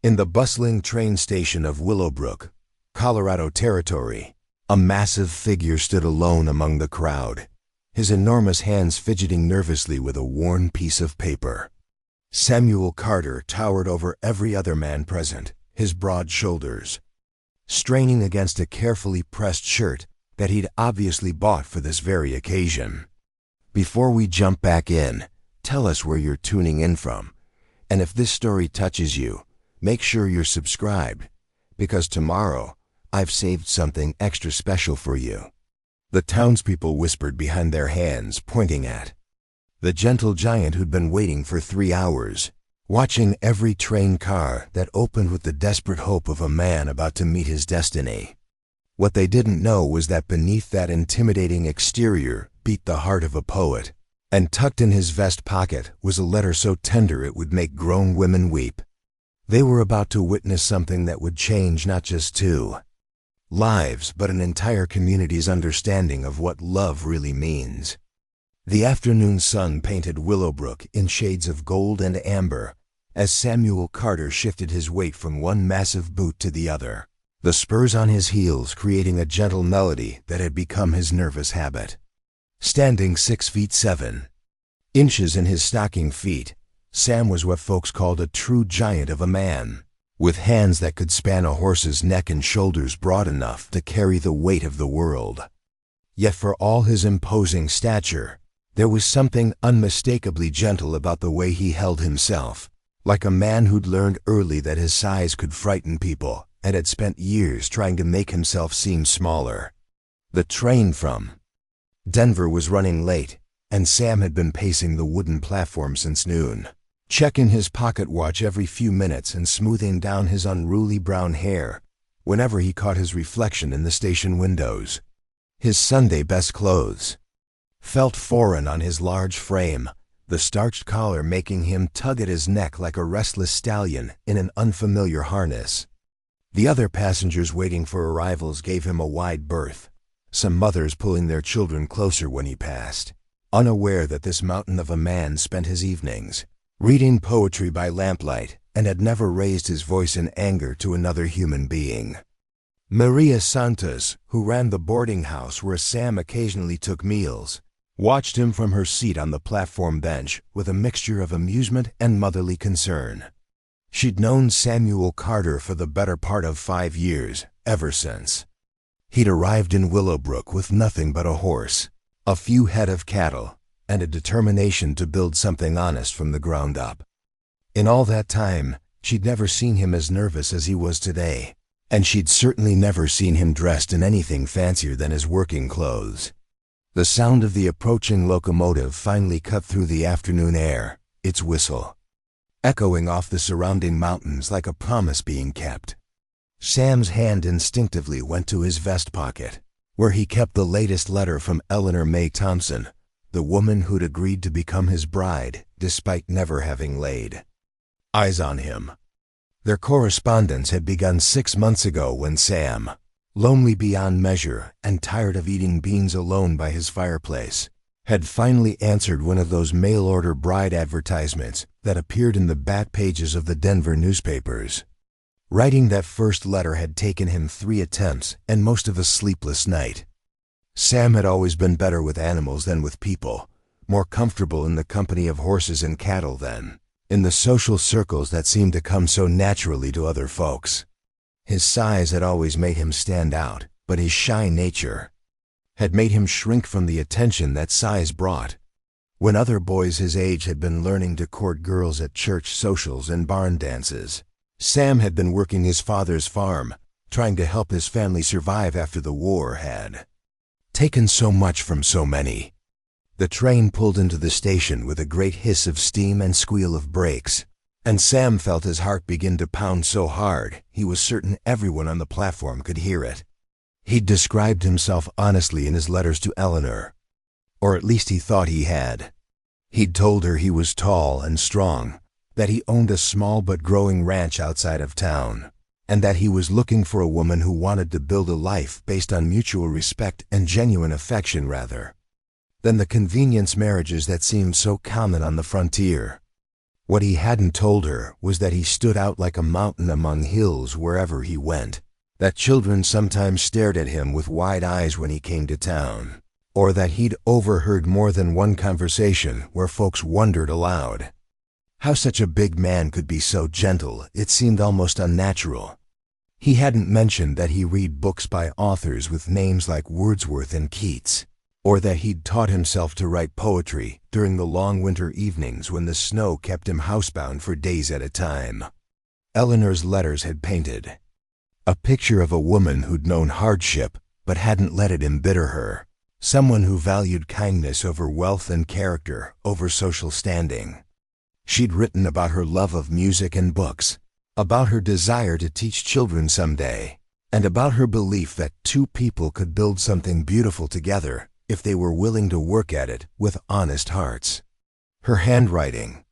In the bustling train station of Willowbrook, Colorado Territory, a massive figure stood alone among the crowd, his enormous hands fidgeting nervously with a worn piece of paper. Samuel Carter towered over every other man present, his broad shoulders straining against a carefully pressed shirt that he'd obviously bought for this very occasion. Before we jump back in, tell us where you're tuning in from, and if this story touches you, make sure you're subscribed, because tomorrow I've saved something extra special for you. The townspeople whispered behind their hands, pointing at the gentle giant who'd been waiting for 3 hours, watching every train car that opened with the desperate hope of a man about to meet his destiny. What they didn't know was that beneath that intimidating exterior beat the heart of a poet, and tucked in his vest pocket was a letter so tender it would make grown women weep. They were about to witness something that would change not just 2 lives, but an entire community's understanding of what love really means. The afternoon sun painted Willowbrook in shades of gold and amber as Samuel Carter shifted his weight from one massive boot to the other, the spurs on his heels creating a gentle melody that had become his nervous habit. Standing 6 feet 7 inches in his stocking feet, Sam was what folks called a true giant of a man, with hands that could span a horse's neck and shoulders broad enough to carry the weight of the world. Yet for all his imposing stature, there was something unmistakably gentle about the way he held himself, like a man who'd learned early that his size could frighten people and had spent years trying to make himself seem smaller. The train from Denver was running late, and Sam had been pacing the wooden platform since noon, checking his pocket watch every few minutes and smoothing down his unruly brown hair whenever he caught his reflection in the station windows. His Sunday best clothes felt foreign on his large frame, the starched collar making him tug at his neck like a restless stallion in an unfamiliar harness. The other passengers waiting for arrivals gave him a wide berth, some mothers pulling their children closer when he passed, unaware that this mountain of a man spent his evenings reading poetry by lamplight and had never raised his voice in anger to another human being. Maria Santos, who ran the boarding house where Sam occasionally took meals, watched him from her seat on the platform bench with a mixture of amusement and motherly concern. She'd known Samuel Carter for the better part of 5 years, ever since he'd arrived in Willowbrook with nothing but a horse, a few head of cattle, and a determination to build something honest from the ground up. In all that time, she'd never seen him as nervous as he was today, and she'd certainly never seen him dressed in anything fancier than his working clothes. The sound of the approaching locomotive finally cut through the afternoon air, its whistle echoing off the surrounding mountains like a promise being kept. Sam's hand instinctively went to his vest pocket, where he kept the latest letter from Eleanor May Thompson, the woman who'd agreed to become his bride despite never having laid eyes on him. Their correspondence had begun 6 months ago when Sam, lonely beyond measure and tired of eating beans alone by his fireplace, had finally answered one of those mail-order bride advertisements that appeared in the back pages of the Denver newspapers. Writing that first letter had taken him 3 attempts and most of a sleepless night. Sam had always been better with animals than with people, more comfortable in the company of horses and cattle than in the social circles that seemed to come so naturally to other folks. His size had always made him stand out, but his shy nature had made him shrink from the attention that size brought. When other boys his age had been learning to court girls at church socials and barn dances, Sam had been working his father's farm, trying to help his family survive after the war had taken so much from so many. The train pulled into the station with a great hiss of steam and squeal of brakes, and Sam felt his heart begin to pound so hard he was certain everyone on the platform could hear it. He'd described himself honestly in his letters to Eleanor, or at least he thought he had. He'd told her he was tall and strong, that he owned a small but growing ranch outside of town, and that he was looking for a woman who wanted to build a life based on mutual respect and genuine affection rather than the convenience marriages that seemed so common on the frontier. What he hadn't told her was that he stood out like a mountain among hills wherever he went, that children sometimes stared at him with wide eyes when he came to town, or that he'd overheard more than one conversation where folks wondered aloud. How such a big man could be so gentle, it seemed almost unnatural. He hadn't mentioned that he read books by authors with names like Wordsworth and Keats, or that he'd taught himself to write poetry during the long winter evenings when the snow kept him housebound for days at a time. Eleanor's letters had painted a picture of a woman who'd known hardship but hadn't let it embitter her, someone who valued kindness over wealth and character over social standing. She'd written about her love of music and books, about her desire to teach children someday, and about her belief that two people could build something beautiful together if they were willing to work at it with honest hearts. Her handwriting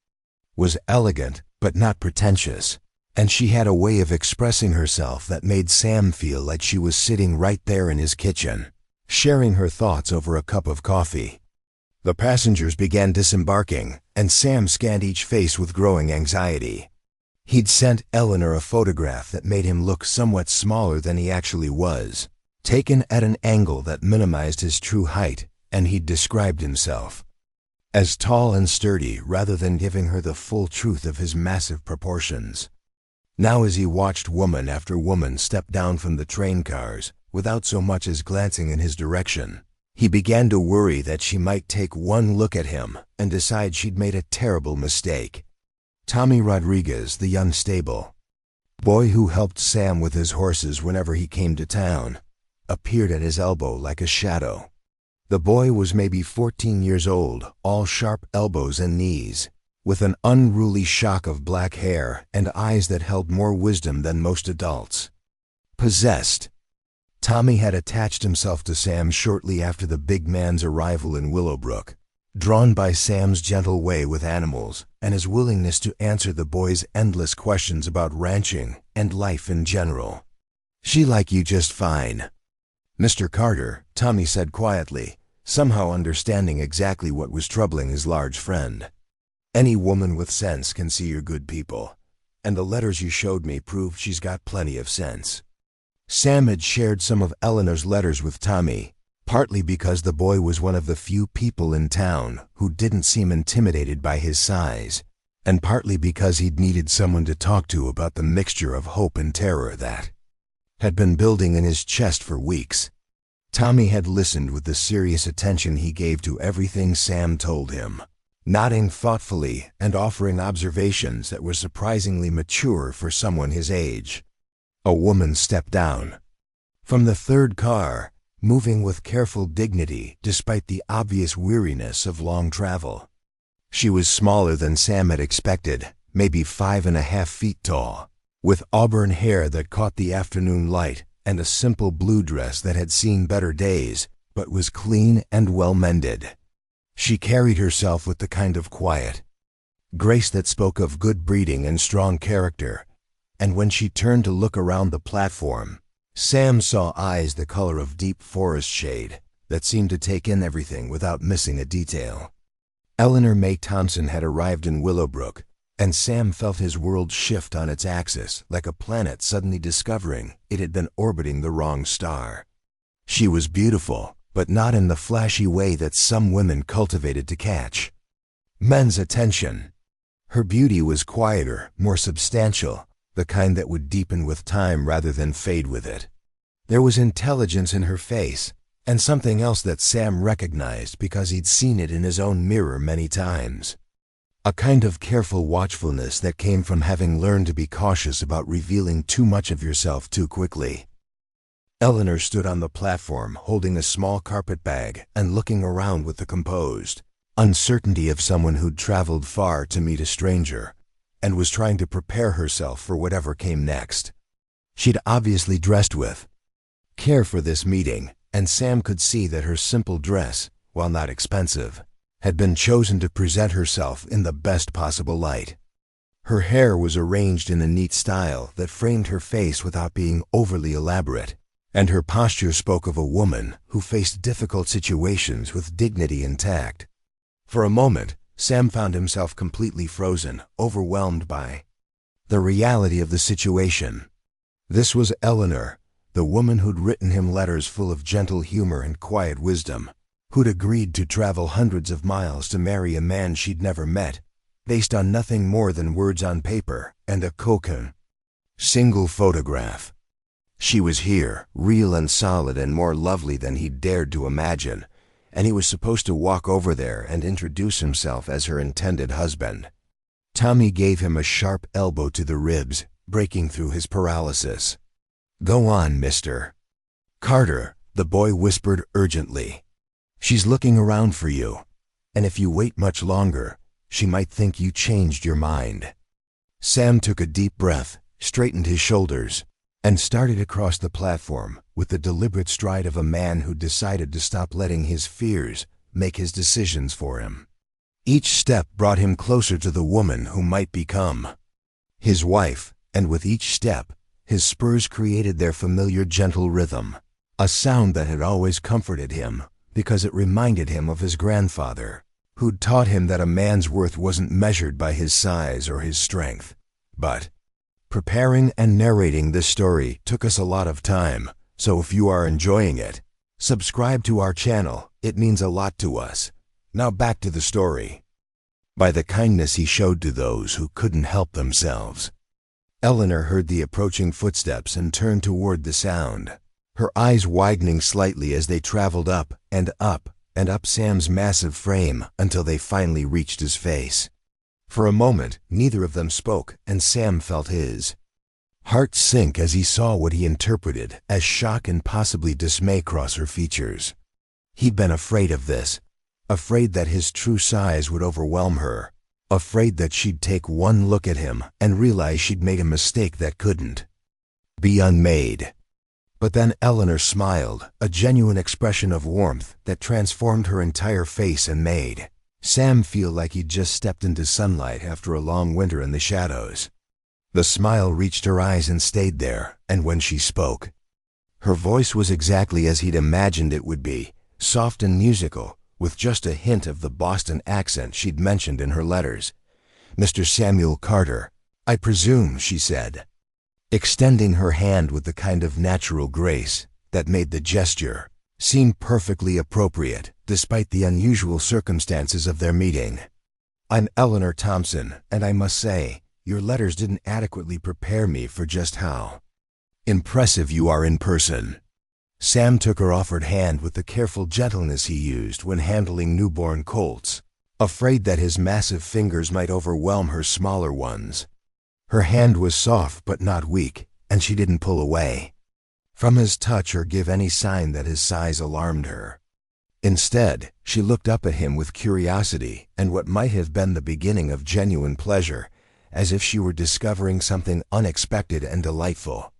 was elegant but not pretentious, and she had a way of expressing herself that made Sam feel like she was sitting right there in his kitchen, sharing her thoughts over a cup of coffee. The passengers began disembarking, and Sam scanned each face with growing anxiety. He'd sent Eleanor a photograph that made him look somewhat smaller than he actually was, taken at an angle that minimized his true height, and he'd described himself as tall and sturdy rather than giving her the full truth of his massive proportions. Now as he watched woman after woman step down from the train cars without so much as glancing in his direction, he began to worry that she might take one look at him and decide she'd made a terrible mistake. Tommy Rodriguez, the unstable boy who helped Sam with his horses whenever he came to town, appeared at his elbow like a shadow. The boy was maybe 14 years old, all sharp elbows and knees, with an unruly shock of black hair and eyes that held more wisdom than most adults. Possessed. Tommy had attached himself to Sam shortly after the big man's arrival in Willowbrook, drawn by Sam's gentle way with animals and his willingness to answer the boy's endless questions about ranching and life in general. "She like you just fine, Mr. Carter," Tommy said quietly, somehow understanding exactly what was troubling his large friend. "Any woman with sense can see you're good people, and the letters you showed me proved she's got plenty of sense." Sam had shared some of Eleanor's letters with Tommy, partly because the boy was one of the few people in town who didn't seem intimidated by his size, and partly because he'd needed someone to talk to about the mixture of hope and terror that had been building in his chest for weeks. Tommy had listened with the serious attention he gave to everything Sam told him, nodding thoughtfully and offering observations that were surprisingly mature for someone his age. A woman stepped down from the third car, moving with careful dignity despite the obvious weariness of long travel. She was smaller than Sam had expected, maybe 5.5 feet tall, with auburn hair that caught the afternoon light and a simple blue dress that had seen better days but was clean and well-mended. She carried herself with the kind of quiet grace that spoke of good breeding and strong character, and when she turned to look around the platform, Sam saw eyes the color of deep forest shade that seemed to take in everything without missing a detail. Eleanor May Thompson had arrived in Willowbrook, and Sam felt his world shift on its axis like a planet suddenly discovering it had been orbiting the wrong star. She was beautiful, but not in the flashy way that some women cultivated to catch men's attention. Her beauty was quieter, more substantial, the kind that would deepen with time rather than fade with it. There was intelligence in her face, and something else that Sam recognized because he'd seen it in his own mirror many times. A kind of careful watchfulness that came from having learned to be cautious about revealing too much of yourself too quickly. Eleanor stood on the platform holding a small carpet bag and looking around with the composed uncertainty of someone who'd traveled far to meet a stranger and was trying to prepare herself for whatever came next. She'd obviously dressed with care for this meeting, and Sam could see that her simple dress, while not expensive, had been chosen to present herself in the best possible light. Her hair was arranged in a neat style that framed her face without being overly elaborate, and her posture spoke of a woman who faced difficult situations with dignity and tact. For a moment, Sam found himself completely frozen, overwhelmed by the reality of the situation. This was Eleanor, the woman who'd written him letters full of gentle humor and quiet wisdom, who'd agreed to travel hundreds of miles to marry a man she'd never met, based on nothing more than words on paper and a single photograph. She was here, real and solid and more lovely than he'd dared to imagine, and he was supposed to walk over there and introduce himself as her intended husband. Tommy gave him a sharp elbow to the ribs, breaking through his paralysis. "Go on, Mr. Carter," the boy whispered urgently. "She's looking around for you, and if you wait much longer, she might think you changed your mind." Sam took a deep breath, straightened his shoulders, and started across the platform with the deliberate stride of a man who decided to stop letting his fears make his decisions for him. Each step brought him closer to the woman who might become his wife, and with each step, his spurs created their familiar gentle rhythm, a sound that had always comforted him because it reminded him of his grandfather, who'd taught him that a man's worth wasn't measured by his size or his strength. But preparing and narrating this story took us a lot of time, so if you are enjoying it, subscribe to our channel. It means a lot to us. Now back to the story. By the kindness he showed to those who couldn't help themselves, Eleanor heard the approaching footsteps and turned toward the sound, her eyes widening slightly as they traveled up and up and up Sam's massive frame until they finally reached his face. For a moment, neither of them spoke, and Sam felt his heart sink as he saw what he interpreted as shock and possibly dismay cross her features. He'd been afraid of this, afraid that his true size would overwhelm her, afraid that she'd take one look at him and realize she'd made a mistake that couldn't be unmade. But then Eleanor smiled, a genuine expression of warmth that transformed her entire face and made Sam feel like he'd just stepped into sunlight after a long winter in the shadows. The smile reached her eyes and stayed there, and when she spoke, her voice was exactly as he'd imagined it would be, soft and musical, with just a hint of the Boston accent she'd mentioned in her letters. "Mr. Samuel Carter, I presume," she said, extending her hand with the kind of natural grace that made the gesture seem perfectly appropriate despite the unusual circumstances of their meeting. "I'm Eleanor Thompson, and I must say, your letters didn't adequately prepare me for just how impressive you are in person." Sam took her offered hand with the careful gentleness he used when handling newborn colts, afraid that his massive fingers might overwhelm her smaller ones. Her hand was soft but not weak, and she didn't pull away from his touch or give any sign that his size alarmed her. Instead, she looked up at him with curiosity and what might have been the beginning of genuine pleasure, as if she were discovering something unexpected and delightful.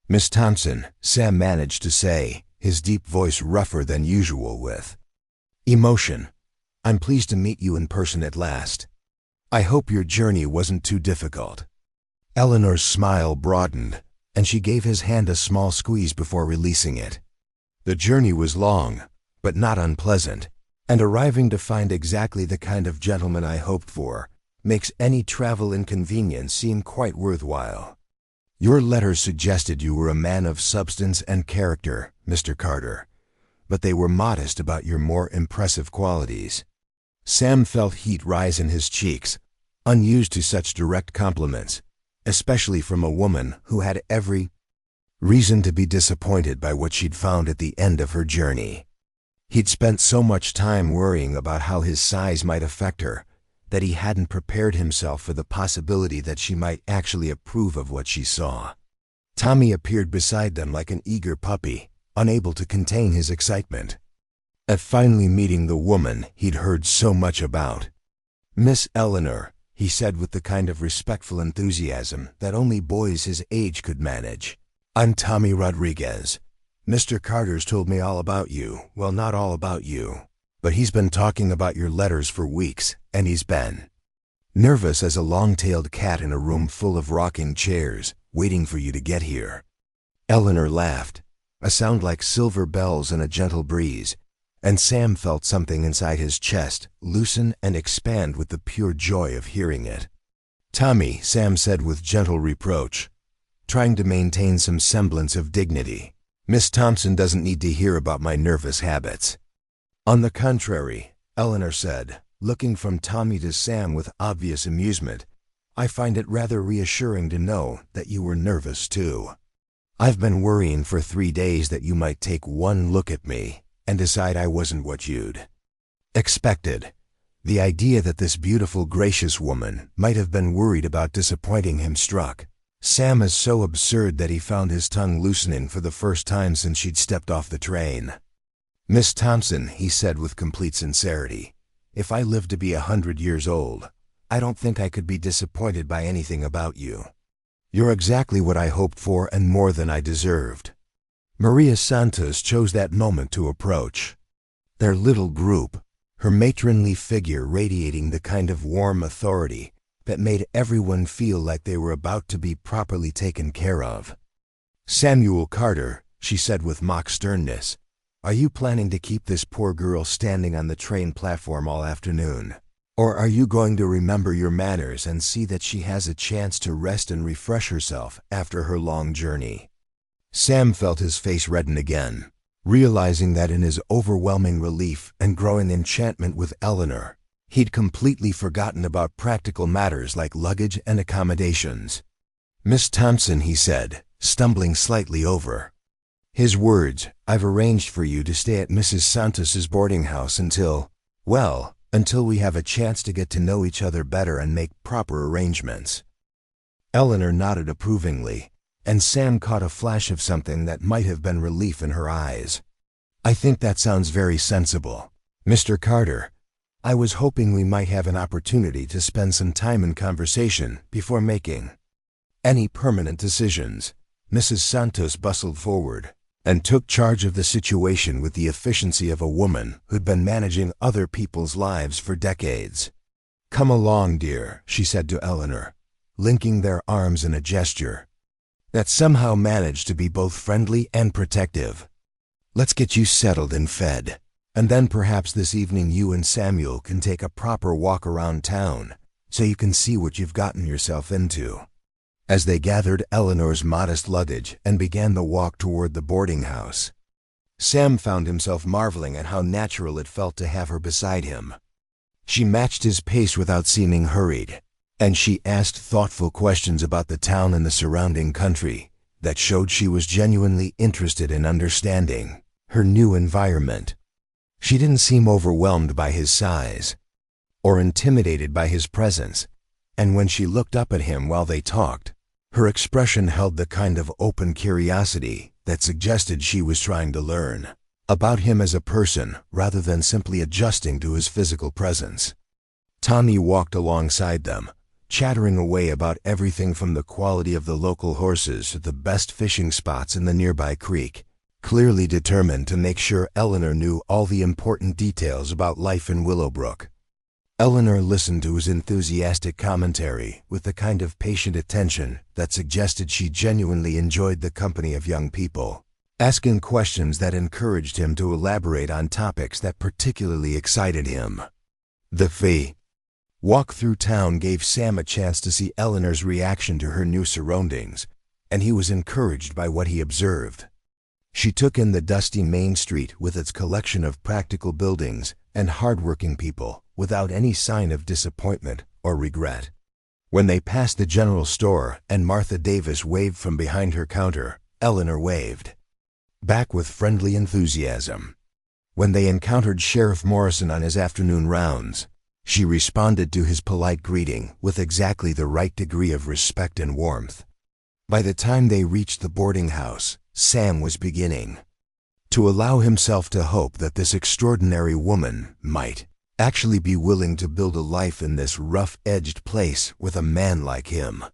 "Miss Thompson," Sam managed to say, his deep voice rougher than usual with emotion, "I'm pleased to meet you in person at last. I hope your journey wasn't too difficult." Eleanor's smile broadened, and she gave his hand a small squeeze before releasing it. "The journey was long, but not unpleasant, and arriving to find exactly the kind of gentleman I hoped for makes any travel inconvenience seem quite worthwhile. Your letters suggested you were a man of substance and character, Mr. Carter, but they were modest about your more impressive qualities." Sam felt heat rise in his cheeks, unused to such direct compliments, especially from a woman who had every reason to be disappointed by what she'd found at the end of her journey. He'd spent so much time worrying about how his size might affect her that he hadn't prepared himself for the possibility that she might actually approve of what she saw. Tommy appeared beside them like an eager puppy, unable to contain his excitement at finally meeting the woman he'd heard so much about. "Miss Eleanor," he said with the kind of respectful enthusiasm that only boys his age could manage, "I'm Tommy Rodriguez. Mr. Carter's told me all about you. Well, not all about you, but he's been talking about your letters for weeks, and he's been nervous as a long-tailed cat in a room full of rocking chairs, waiting for you to get here." Eleanor laughed, a sound like silver bells in a gentle breeze, and Sam felt something inside his chest loosen and expand with the pure joy of hearing it. "Tommy," Sam said with gentle reproach, trying to maintain some semblance of dignity, "Miss Thompson doesn't need to hear about my nervous habits." "On the contrary," Eleanor said, looking from Tommy to Sam with obvious amusement, "I find it rather reassuring to know that you were nervous too. I've been worrying for 3 days that you might take one look at me and decide I wasn't what you'd expected." The idea that this beautiful, gracious woman might have been worried about disappointing him struck Sam as so absurd that he found his tongue loosening for the first time since she'd stepped off the train. "Miss Thompson," he said with complete sincerity, "if I lived to be 100 years old, I don't think I could be disappointed by anything about you. You're exactly what I hoped for and more than I deserved." Maria Santos chose that moment to approach. Their little group, her matronly figure radiating the kind of warm authority that made everyone feel like they were about to be properly taken care of. "Samuel Carter," she said with mock sternness, "are you planning to keep this poor girl standing on the train platform all afternoon? Or are you going to remember your manners and see that she has a chance to rest and refresh herself after her long journey?" Sam felt his face redden again, realizing that in his overwhelming relief and growing enchantment with Eleanor, he'd completely forgotten about practical matters like luggage and accommodations. "Miss Thompson," he said, stumbling slightly over his words, "I've arranged for you to stay at Mrs. Santos's boarding house until we have a chance to get to know each other better and make proper arrangements." Eleanor nodded approvingly, and Sam caught a flash of something that might have been relief in her eyes. "I think that sounds very sensible, Mr. Carter. I was hoping we might have an opportunity to spend some time in conversation before making any permanent decisions." Mrs. Santos bustled forward and took charge of the situation with the efficiency of a woman who'd been managing other people's lives for decades. "Come along, dear," she said to Eleanor, linking their arms in a gesture that somehow managed to be both friendly and protective. "Let's get you settled and fed, and then perhaps this evening you and Samuel can take a proper walk around town so you can see what you've gotten yourself into." As they gathered Eleanor's modest luggage and began the walk toward the boarding house, Sam found himself marveling at how natural it felt to have her beside him. She matched his pace without seeming hurried, and she asked thoughtful questions about the town and the surrounding country that showed she was genuinely interested in understanding her new environment. She didn't seem overwhelmed by his size or intimidated by his presence, and when she looked up at him while they talked, her expression held the kind of open curiosity that suggested she was trying to learn about him as a person rather than simply adjusting to his physical presence. Tommy walked alongside them, chattering away about everything from the quality of the local horses to the best fishing spots in the nearby creek, clearly determined to make sure Eleanor knew all the important details about life in Willowbrook. Eleanor listened to his enthusiastic commentary with the kind of patient attention that suggested she genuinely enjoyed the company of young people, asking questions that encouraged him to elaborate on topics that particularly excited him. The walk through town gave Sam a chance to see Eleanor's reaction to her new surroundings, and he was encouraged by what he observed. She took in the dusty main street with its collection of practical buildings and hardworking people without any sign of disappointment or regret. When they passed the general store and Martha Davis waved from behind her counter, Eleanor waved back with friendly enthusiasm. When they encountered Sheriff Morrison on his afternoon rounds, she responded to his polite greeting with exactly the right degree of respect and warmth. By the time they reached the boarding house, Sam was beginning to allow himself to hope that this extraordinary woman might actually be willing to build a life in this rough-edged place with a man like him.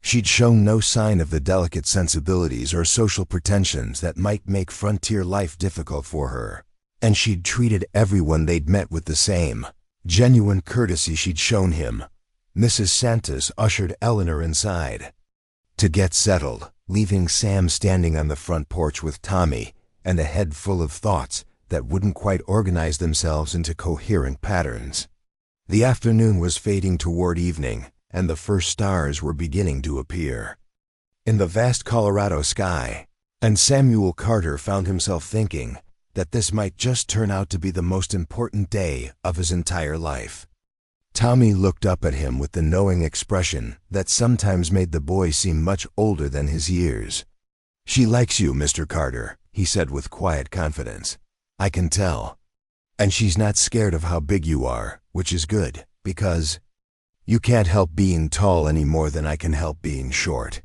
She'd shown no sign of the delicate sensibilities or social pretensions that might make frontier life difficult for her, and she'd treated everyone they'd met with the same genuine courtesy she'd shown him. Mrs. Santos ushered Eleanor inside to get settled, leaving Sam standing on the front porch with Tommy and a head full of thoughts that wouldn't quite organize themselves into coherent patterns. The afternoon was fading toward evening, and the first stars were beginning to appear in the vast Colorado sky, and Samuel Carter found himself thinking that this might just turn out to be the most important day of his entire life. Tommy looked up at him with the knowing expression that sometimes made the boy seem much older than his years. "She likes you, Mr. Carter," he said with quiet confidence. "I can tell. And she's not scared of how big you are, which is good, because you can't help being tall any more than I can help being short."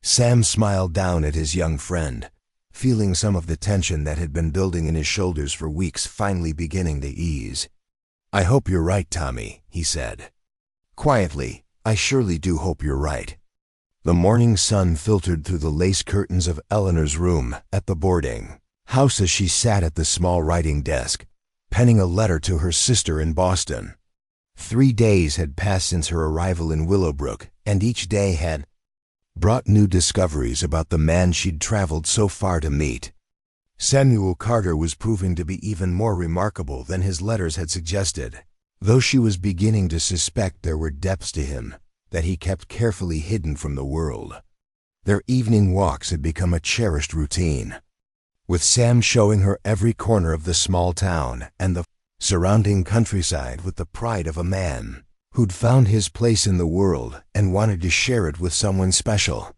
Sam smiled down at his young friend, feeling some of the tension that had been building in his shoulders for weeks finally beginning to ease. "I hope you're right, Tommy," he said. Quietly, "I surely do hope you're right." The morning sun filtered through the lace curtains of Eleanor's room at the boarding house as she sat at the small writing desk, penning a letter to her sister in Boston. 3 days had passed since her arrival in Willowbrook, and each day had brought new discoveries about the man she'd traveled so far to meet. Samuel Carter was proving to be even more remarkable than his letters had suggested, though she was beginning to suspect there were depths to him that he kept carefully hidden from the world. Their evening walks had become a cherished routine, with Sam showing her every corner of the small town and the surrounding countryside with the pride of a man who'd found his place in the world and wanted to share it with someone special.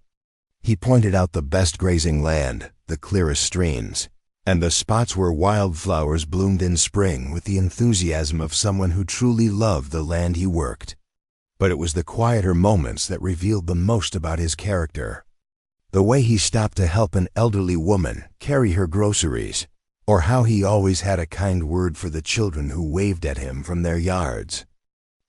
He pointed out the best grazing land, the clearest streams, and the spots where wildflowers bloomed in spring with the enthusiasm of someone who truly loved the land he worked. But it was the quieter moments that revealed the most about his character. The way he stopped to help an elderly woman carry her groceries, or how he always had a kind word for the children who waved at him from their yards.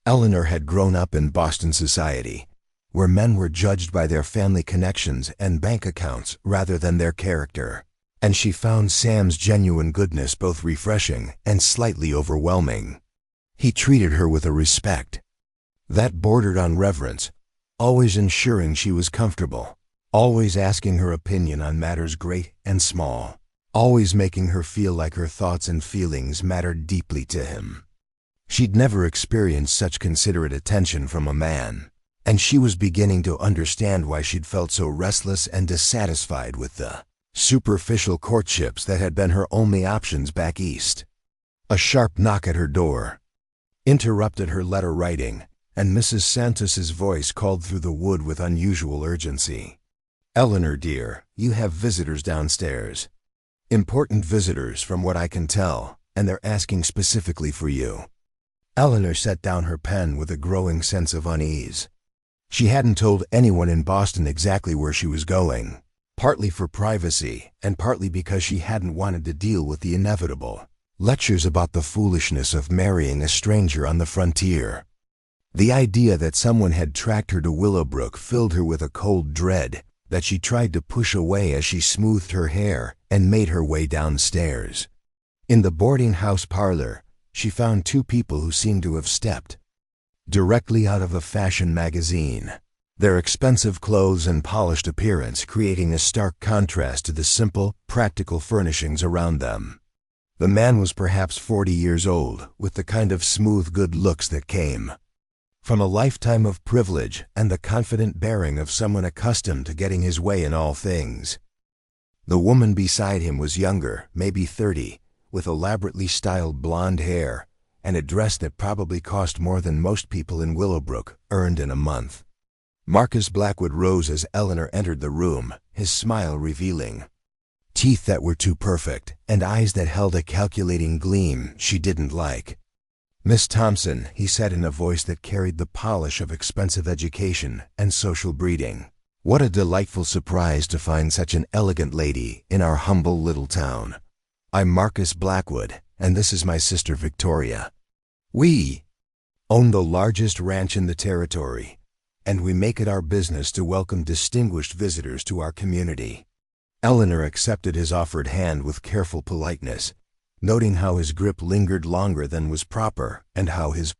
Eleanor had grown up in Boston society, where men were judged by their family connections and bank accounts rather than their character, and she found Sam's genuine goodness both refreshing and slightly overwhelming. He treated her with a respect that bordered on reverence, always ensuring she was comfortable, always asking her opinion on matters great and small, always making her feel like her thoughts and feelings mattered deeply to him. She'd never experienced such considerate attention from a man, and she was beginning to understand why she'd felt so restless and dissatisfied with the superficial courtships that had been her only options back east. A sharp knock at her door interrupted her letter writing, and Mrs. Santos's voice called through the wood with unusual urgency. "Eleanor, dear, you have visitors downstairs. Important visitors, from what I can tell, and they're asking specifically for you." Eleanor set down her pen with a growing sense of unease. She hadn't told anyone in Boston exactly where she was going, partly for privacy and partly because she hadn't wanted to deal with the inevitable lectures about the foolishness of marrying a stranger on the frontier. The idea that someone had tracked her to Willowbrook filled her with a cold dread that she tried to push away as she smoothed her hair and made her way downstairs. In the boarding house parlor, she found 2 people who seemed to have stepped directly out of a fashion magazine, their expensive clothes and polished appearance creating a stark contrast to the simple, practical furnishings around them. The man was perhaps 40 years old, with the kind of smooth good looks that came from a lifetime of privilege and the confident bearing of someone accustomed to getting his way in all things. The woman beside him was younger, maybe 30, with elaborately styled blonde hair and a dress that probably cost more than most people in Willowbrook earned in a month. Marcus Blackwood rose as Eleanor entered the room, his smile revealing teeth that were too perfect and eyes that held a calculating gleam she didn't like. "Miss Thompson," he said in a voice that carried the polish of expensive education and social breeding, "what a delightful surprise to find such an elegant lady in our humble little town. I'm Marcus Blackwood, and this is my sister Victoria. We own the largest ranch in the territory, and we make it our business to welcome distinguished visitors to our community." Eleanor accepted his offered hand with careful politeness, noting how his grip lingered longer than was proper and how his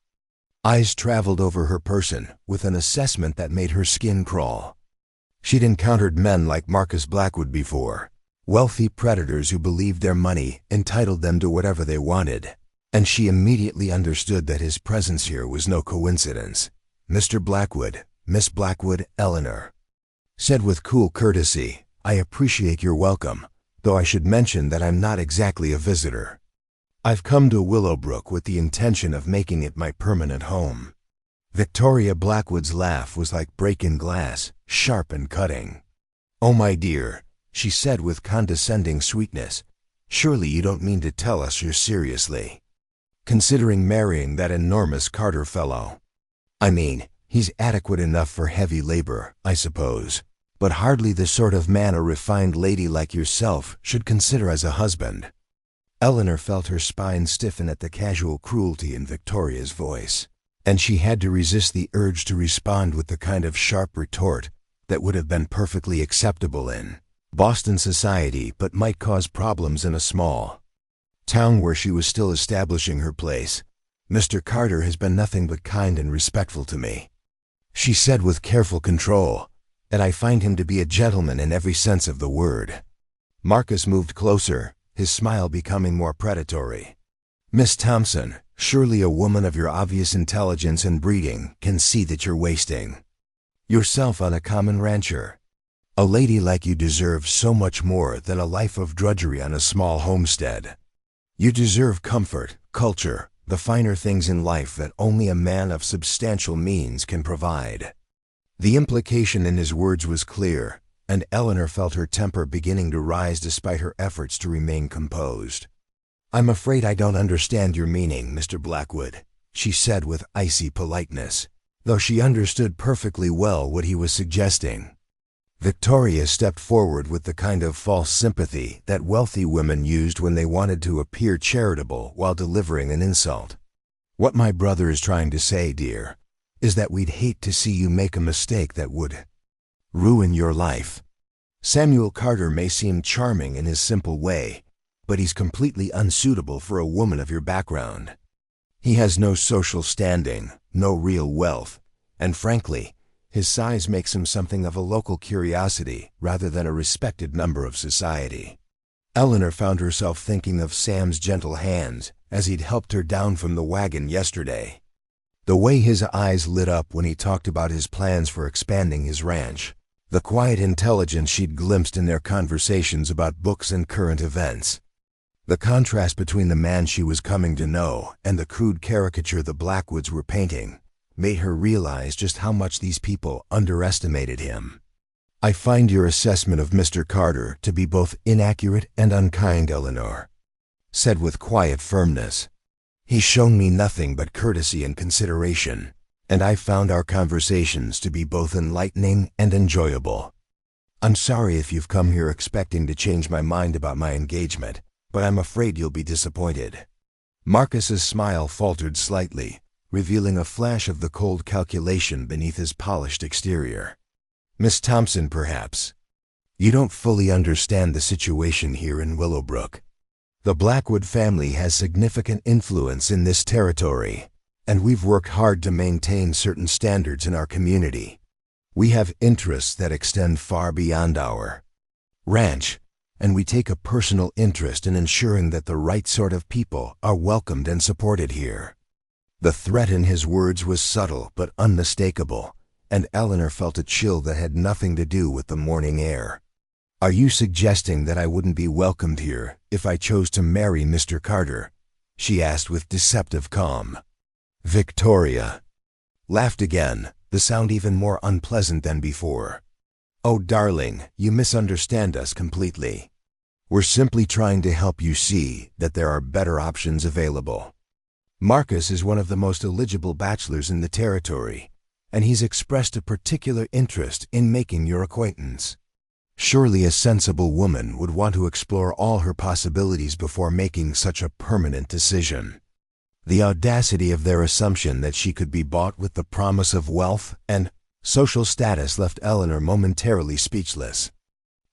eyes traveled over her person with an assessment that made her skin crawl. She'd encountered men like Marcus Blackwood before, Wealthy predators who believed their money entitled them to whatever they wanted, and she immediately understood that his presence here was no coincidence. "Mr. Blackwood, Miss Blackwood, Eleanor," said with cool courtesy, "I appreciate your welcome, though I should mention that I'm not exactly a visitor. I've come to Willowbrook with the intention of making it my permanent home." Victoria Blackwood's laugh was like breaking glass, sharp and cutting. "Oh, my dear," she said with condescending sweetness, "surely you don't mean to tell us you're seriously considering marrying that enormous Carter fellow? I mean, he's adequate enough for heavy labor, I suppose, but hardly the sort of man a refined lady like yourself should consider as a husband." Eleanor felt her spine stiffen at the casual cruelty in Victoria's voice, and she had to resist the urge to respond with the kind of sharp retort that would have been perfectly acceptable in Boston society but might cause problems in a small town where she was still establishing her place. "Mr. Carter has been nothing but kind and respectful to me," she said with careful control, "and I find him to be a gentleman in every sense of the word." Marcus moved closer, his smile becoming more predatory. "Miss Thompson, surely a woman of your obvious intelligence and breeding can see that you're wasting yourself on a common rancher. A lady like you deserves so much more than a life of drudgery on a small homestead. You deserve comfort, culture, the finer things in life that only a man of substantial means can provide." The implication in his words was clear, and Eleanor felt her temper beginning to rise despite her efforts to remain composed. "I'm afraid I don't understand your meaning, Mr. Blackwood," she said with icy politeness, though she understood perfectly well what he was suggesting. Victoria stepped forward with the kind of false sympathy that wealthy women used when they wanted to appear charitable while delivering an insult. "What my brother is trying to say, dear, is that we'd hate to see you make a mistake that would ruin your life. Samuel Carter may seem charming in his simple way, but he's completely unsuitable for a woman of your background. He has no social standing, no real wealth, and frankly, his size makes him something of a local curiosity rather than a respected member of society." Eleanor found herself thinking of Sam's gentle hands as he'd helped her down from the wagon yesterday. The way his eyes lit up when he talked about his plans for expanding his ranch, the quiet intelligence she'd glimpsed in their conversations about books and current events. The contrast between the man she was coming to know and the crude caricature the Blackwoods were painting made her realize just how much these people underestimated him. "I find your assessment of Mr. Carter to be both inaccurate and unkind," Eleanor said with quiet firmness. "He's shown me nothing but courtesy and consideration, and I've found our conversations to be both enlightening and enjoyable. I'm sorry if you've come here expecting to change my mind about my engagement, but I'm afraid you'll be disappointed." Marcus's smile faltered slightly, revealing a flash of the cold calculation beneath his polished exterior. "Miss Thompson, perhaps you don't fully understand the situation here in Willowbrook. The Blackwood family has significant influence in this territory, and we've worked hard to maintain certain standards in our community. We have interests that extend far beyond our ranch, and we take a personal interest in ensuring that the right sort of people are welcomed and supported here." The threat in his words was subtle but unmistakable, and Eleanor felt a chill that had nothing to do with the morning air. "Are you suggesting that I wouldn't be welcomed here if I chose to marry Mr. Carter?" she asked with deceptive calm. Victoria laughed again, the sound even more unpleasant than before. "Oh, darling, you misunderstand us completely. We're simply trying to help you see that there are better options available. Marcus is one of the most eligible bachelors in the territory, and he's expressed a particular interest in making your acquaintance. Surely a sensible woman would want to explore all her possibilities before making such a permanent decision." The audacity of their assumption that she could be bought with the promise of wealth and social status left Eleanor momentarily speechless.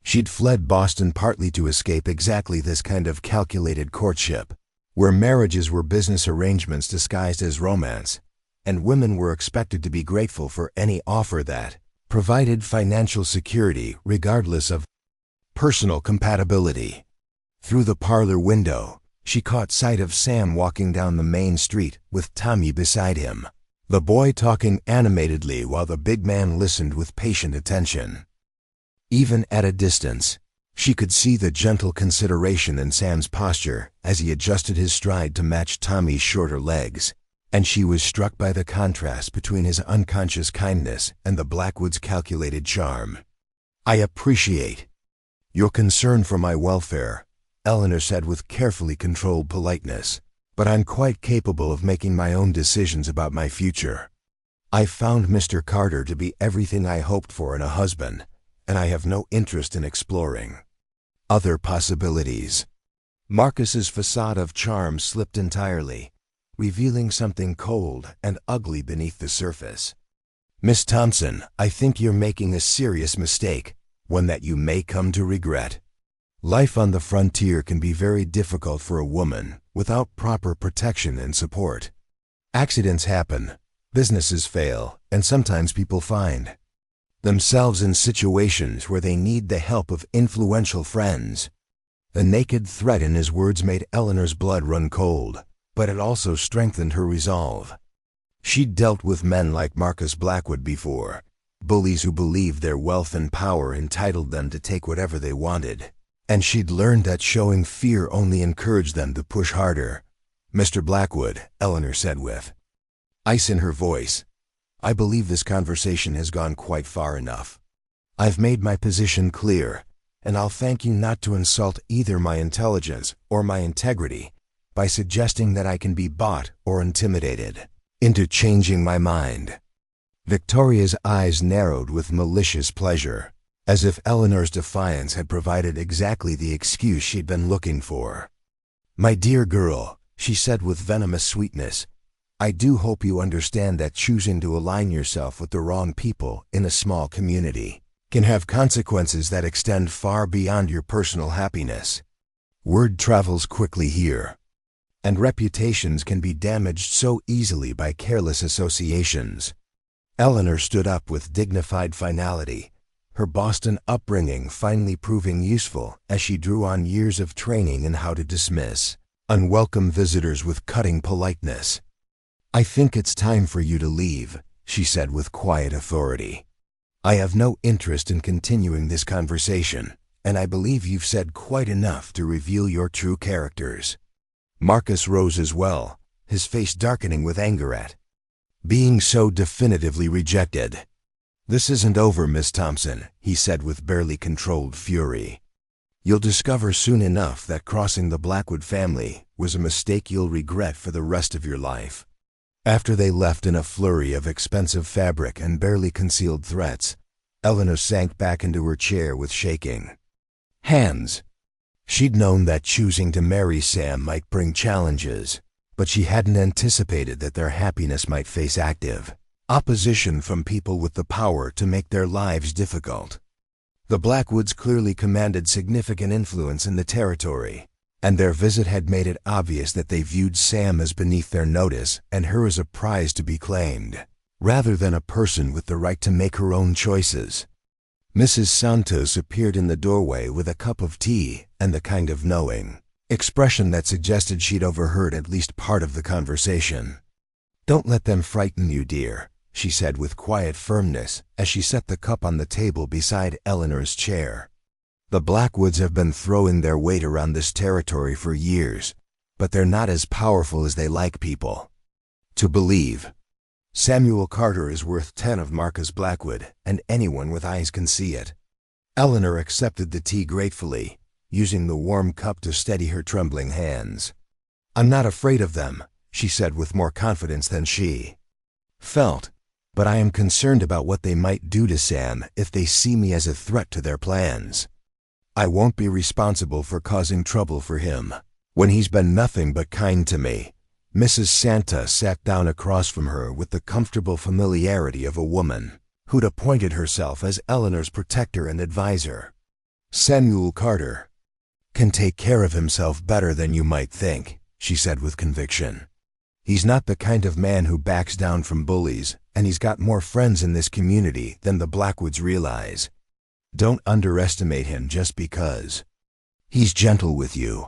She'd fled Boston partly to escape exactly this kind of calculated courtship, where marriages were business arrangements disguised as romance, and women were expected to be grateful for any offer that provided financial security regardless of personal compatibility. Through the parlor window, she caught sight of Sam walking down the main street with Tommy beside him, the boy talking animatedly while the big man listened with patient attention. Even at a distance, she could see the gentle consideration in Sam's posture as he adjusted his stride to match Tommy's shorter legs, and she was struck by the contrast between his unconscious kindness and the Blackwood's calculated charm. "I appreciate your concern for my welfare," Eleanor said with carefully controlled politeness, "but I'm quite capable of making my own decisions about my future. I found Mr. Carter to be everything I hoped for in a husband, and I have no interest in exploring other possibilities." Marcus's facade of charm slipped entirely, revealing something cold and ugly beneath the surface. "Miss Thompson, I think you're making a serious mistake, one that you may come to regret. Life on the frontier can be very difficult for a woman without proper protection and support. Accidents happen, businesses fail, and sometimes people find themselves in situations where they need the help of influential friends." The naked threat in his words made Eleanor's blood run cold, but it also strengthened her resolve. She'd dealt with men like Marcus Blackwood before, bullies who believed their wealth and power entitled them to take whatever they wanted, and she'd learned that showing fear only encouraged them to push harder. "Mr. Blackwood," Eleanor said with ice in her voice, "I believe this conversation has gone quite far enough. I've made my position clear, and I'll thank you not to insult either my intelligence or my integrity by suggesting that I can be bought or intimidated into changing my mind." Victoria's eyes narrowed with malicious pleasure, as if Eleanor's defiance had provided exactly the excuse she'd been looking for. "My dear girl," she said with venomous sweetness, "I do hope you understand that choosing to align yourself with the wrong people in a small community can have consequences that extend far beyond your personal happiness. Word travels quickly here, and reputations can be damaged so easily by careless associations." Eleanor stood up with dignified finality, her Boston upbringing finally proving useful as she drew on years of training in how to dismiss unwelcome visitors with cutting politeness. "I think it's time for you to leave," she said with quiet authority. "I have no interest in continuing this conversation, and I believe you've said quite enough to reveal your true characters." Marcus rose as well, his face darkening with anger at being so definitively rejected. "This isn't over, Miss Thompson," he said with barely controlled fury. "You'll discover soon enough that crossing the Blackwood family was a mistake you'll regret for the rest of your life." After they left in a flurry of expensive fabric and barely concealed threats, Eleanor sank back into her chair with shaking hands. She'd known that choosing to marry Sam might bring challenges, but she hadn't anticipated that their happiness might face active opposition from people with the power to make their lives difficult. The Blackwoods clearly commanded significant influence in the territory, and their visit had made it obvious that they viewed Sam as beneath their notice and her as a prize to be claimed, rather than a person with the right to make her own choices. Mrs. Santos appeared in the doorway with a cup of tea and the kind of knowing expression that suggested she'd overheard at least part of the conversation. "Don't let them frighten you, dear," she said with quiet firmness as she set the cup on the table beside Eleanor's chair. "The Blackwoods have been throwing their weight around this territory for years, but they're not as powerful as they like people to believe. Samuel Carter is worth 10 of Marcus Blackwood, and anyone with eyes can see it." Eleanor accepted the tea gratefully, using the warm cup to steady her trembling hands. "I'm not afraid of them," she said with more confidence than she felt, "but I am concerned about what they might do to Sam if they see me as a threat to their plans. I won't be responsible for causing trouble for him, when he's been nothing but kind to me." Mrs. Santa sat down across from her with the comfortable familiarity of a woman who'd appointed herself as Eleanor's protector and advisor. "Samuel Carter can take care of himself better than you might think," she said with conviction. "He's not the kind of man who backs down from bullies, and he's got more friends in this community than the Blackwoods realize. Don't underestimate him just because he's gentle with you."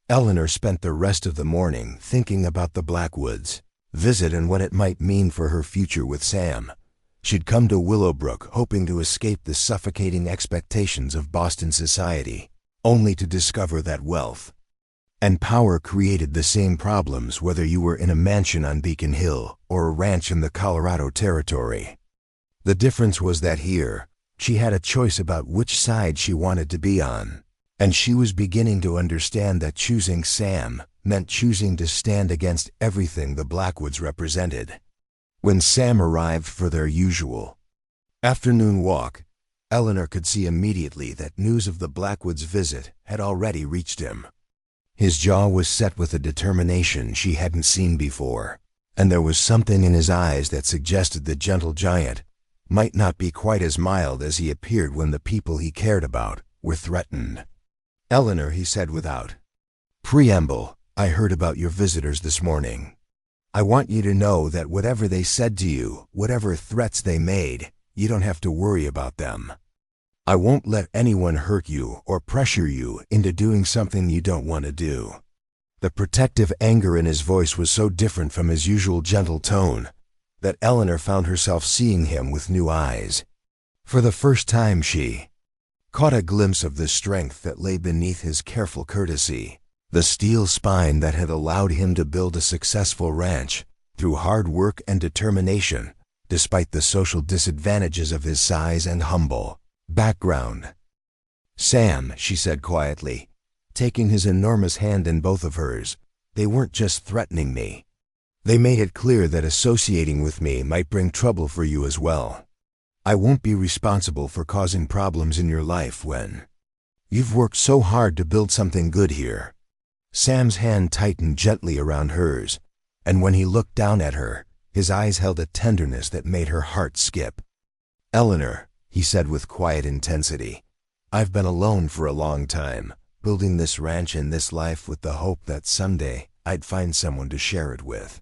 Eleanor spent the rest of the morning thinking about the Blackwoods' visit and what it might mean for her future with Sam. She'd come to Willowbrook hoping to escape the suffocating expectations of Boston society, only to discover that wealth and power created the same problems whether you were in a mansion on Beacon Hill or a ranch in the Colorado Territory. The difference was that here, she had a choice about which side she wanted to be on, and she was beginning to understand that choosing Sam meant choosing to stand against everything the Blackwoods represented. When Sam arrived for their usual afternoon walk, Eleanor could see immediately that news of the Blackwoods' visit had already reached him. His jaw was set with a determination she hadn't seen before, and there was something in his eyes that suggested the gentle giant might not be quite as mild as he appeared when the people he cared about were threatened. "Eleanor," he said without preamble, "I heard about your visitors this morning. I want you to know that whatever they said to you, whatever threats they made, you don't have to worry about them. I won't let anyone hurt you or pressure you into doing something you don't want to do." The protective anger in his voice was so different from his usual gentle tone that Eleanor found herself seeing him with new eyes. For the first time she caught a glimpse of the strength that lay beneath his careful courtesy, the steel spine that had allowed him to build a successful ranch through hard work and determination, despite the social disadvantages of his size and humble background. "Sam," she said quietly, taking his enormous hand in both of hers, "they weren't just threatening me. They made it clear that associating with me might bring trouble for you as well. I won't be responsible for causing problems in your life when you've worked so hard to build something good here." Sam's hand tightened gently around hers, and when he looked down at her, his eyes held a tenderness that made her heart skip. "Eleanor," he said with quiet intensity, "I've been alone for a long time, building this ranch and this life with the hope that someday I'd find someone to share it with.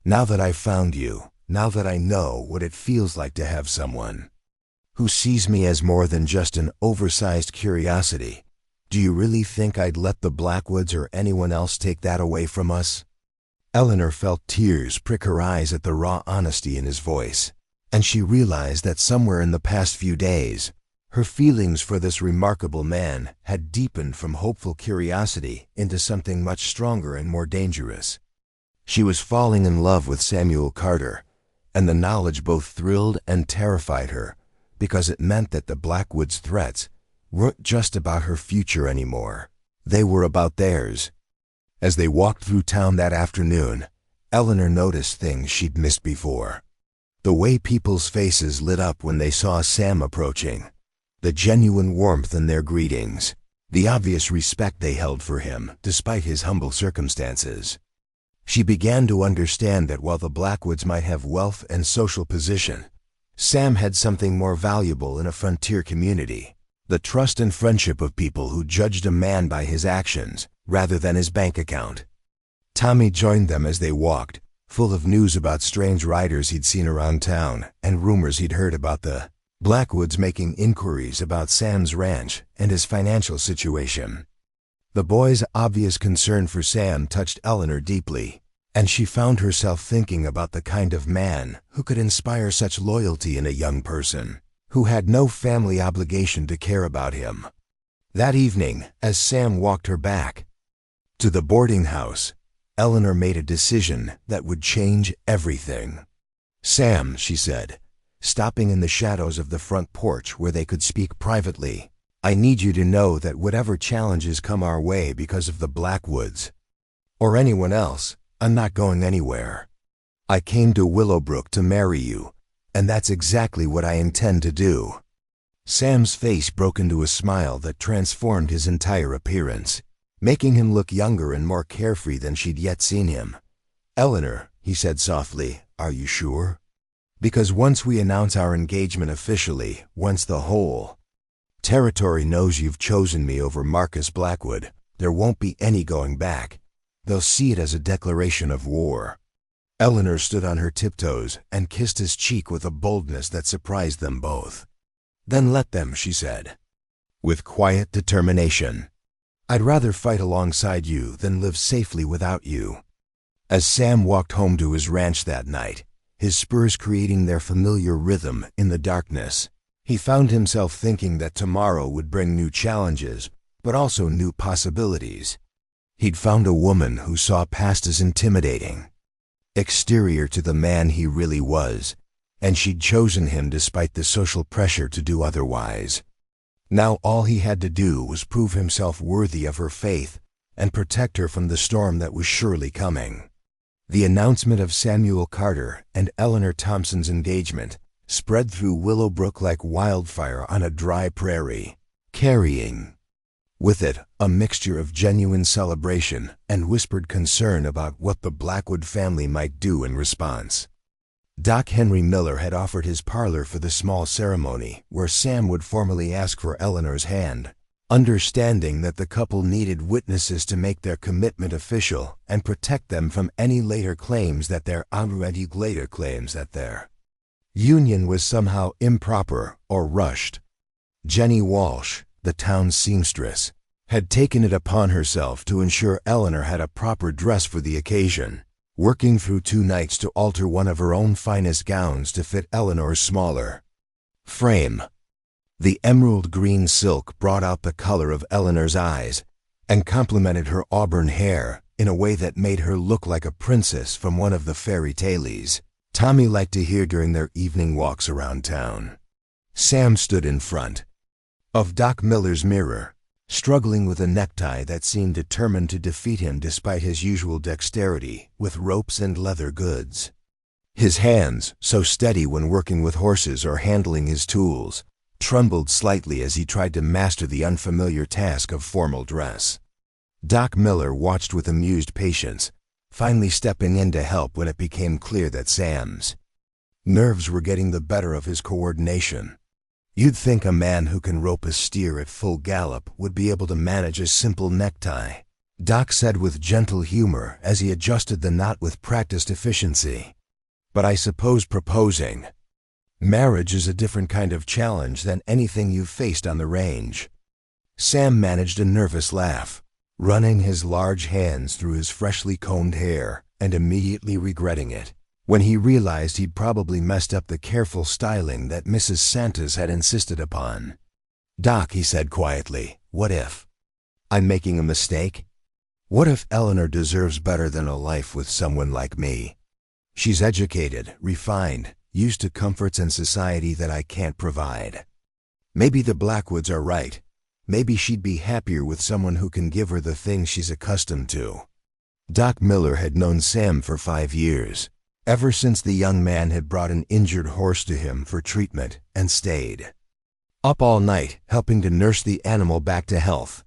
Now that I've found you, now that I know what it feels like to have someone who sees me as more than just an oversized curiosity, do you really think I'd let the Blackwoods or anyone else take that away from us?" Eleanor felt tears prick her eyes at the raw honesty in his voice, and she realized that somewhere in the past few days, her feelings for this remarkable man had deepened from hopeful curiosity into something much stronger and more dangerous. She was falling in love with Samuel Carter, and the knowledge both thrilled and terrified her, because it meant that the Blackwoods' threats weren't just about her future anymore. They were about theirs. As they walked through town that afternoon, Eleanor noticed things she'd missed before. The way people's faces lit up when they saw Sam approaching, the genuine warmth in their greetings, the obvious respect they held for him despite his humble circumstances. She began to understand that while the Blackwoods might have wealth and social position, Sam had something more valuable in a frontier community: the trust and friendship of people who judged a man by his actions rather than his bank account. Tommy joined them as they walked, full of news about strange riders he'd seen around town and rumors he'd heard about the Blackwoods making inquiries about Sam's ranch and his financial situation. The boy's obvious concern for Sam touched Eleanor deeply, and she found herself thinking about the kind of man who could inspire such loyalty in a young person who had no family obligation to care about him. That evening, as Sam walked her back to the boarding house, Eleanor made a decision that would change everything. "Sam," she said, stopping in the shadows of the front porch where they could speak privately, "I need you to know that whatever challenges come our way because of the Blackwoods, or anyone else, I'm not going anywhere. I came to Willowbrook to marry you, and that's exactly what I intend to do." Sam's face broke into a smile that transformed his entire appearance, making him look younger and more carefree than she'd yet seen him. "Eleanor," he said softly, "are you sure? Because once we announce our engagement officially, once the whole territory knows you've chosen me over Marcus Blackwood, there won't be any going back. They'll see it as a declaration of war." Eleanor stood on her tiptoes and kissed his cheek with a boldness that surprised them both. Then let them, she said, with quiet determination. I'd rather fight alongside you than live safely without you. As Sam walked home to his ranch that night, his spurs creating their familiar rhythm in the darkness, he found himself thinking that tomorrow would bring new challenges, but also new possibilities. He'd found a woman who saw past his intimidating exterior to the man he really was, and she'd chosen him despite the social pressure to do otherwise. Now all he had to do was prove himself worthy of her faith and protect her from the storm that was surely coming. The announcement of Samuel Carter and Eleanor Thompson's engagement spread through Willowbrook like wildfire on a dry prairie, carrying with it a mixture of genuine celebration and whispered concern about what the Blackwood family might do in response. Doc Henry Miller had offered his parlor for the small ceremony where Sam would formally ask for Eleanor's hand, understanding that the couple needed witnesses to make their commitment official and protect them from any later claims that their union was somehow improper or rushed. Jenny Walsh, the town's seamstress, had taken it upon herself to ensure Eleanor had a proper dress for the occasion, working through 2 nights to alter one of her own finest gowns to fit Eleanor's smaller frame. The emerald green silk brought out the color of Eleanor's eyes and complemented her auburn hair in a way that made her look like a princess from one of the fairy tales Tommy liked to hear during their evening walks around town. Sam stood in front of Doc Miller's mirror, struggling with a necktie that seemed determined to defeat him despite his usual dexterity with ropes and leather goods. His hands, so steady when working with horses or handling his tools, trembled slightly as he tried to master the unfamiliar task of formal dress. Doc Miller watched with amused patience, finally stepping in to help when it became clear that Sam's nerves were getting the better of his coordination. You'd think a man who can rope a steer at full gallop would be able to manage a simple necktie, Doc said with gentle humor as he adjusted the knot with practiced efficiency. But I suppose proposing marriage is a different kind of challenge than anything you've faced on the range. Sam managed a nervous laugh, running his large hands through his freshly combed hair and immediately regretting it when he realized he'd probably messed up the careful styling that Mrs. Santos had insisted upon. Doc, he said quietly, what if I'm making a mistake? What if Eleanor deserves better than a life with someone like me? She's educated, refined, used to comforts and society that I can't provide. Maybe the Blackwoods are right. Maybe she'd be happier with someone who can give her the things she's accustomed to. Doc Miller had known Sam for 5 years, ever since the young man had brought an injured horse to him for treatment and stayed up all night helping to nurse the animal back to health.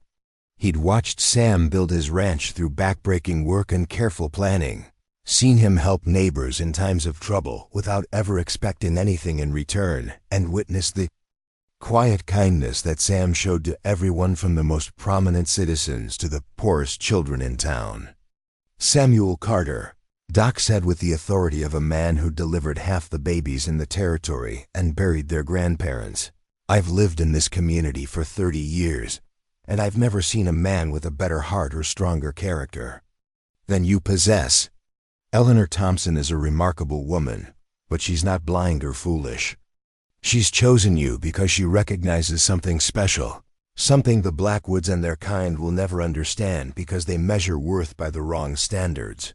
He'd watched Sam build his ranch through backbreaking work and careful planning, seen him help neighbors in times of trouble without ever expecting anything in return, and witnessed the quiet kindness that Sam showed to everyone from the most prominent citizens to the poorest children in town. Samuel Carter, Doc said with the authority of a man who delivered half the babies in the territory and buried their grandparents. I've lived in this community for 30 years, and I've never seen a man with a better heart or stronger character than you possess. Eleanor Thompson is a remarkable woman, but she's not blind or foolish. She's chosen you because she recognizes something special, something the Blackwoods and their kind will never understand because they measure worth by the wrong standards.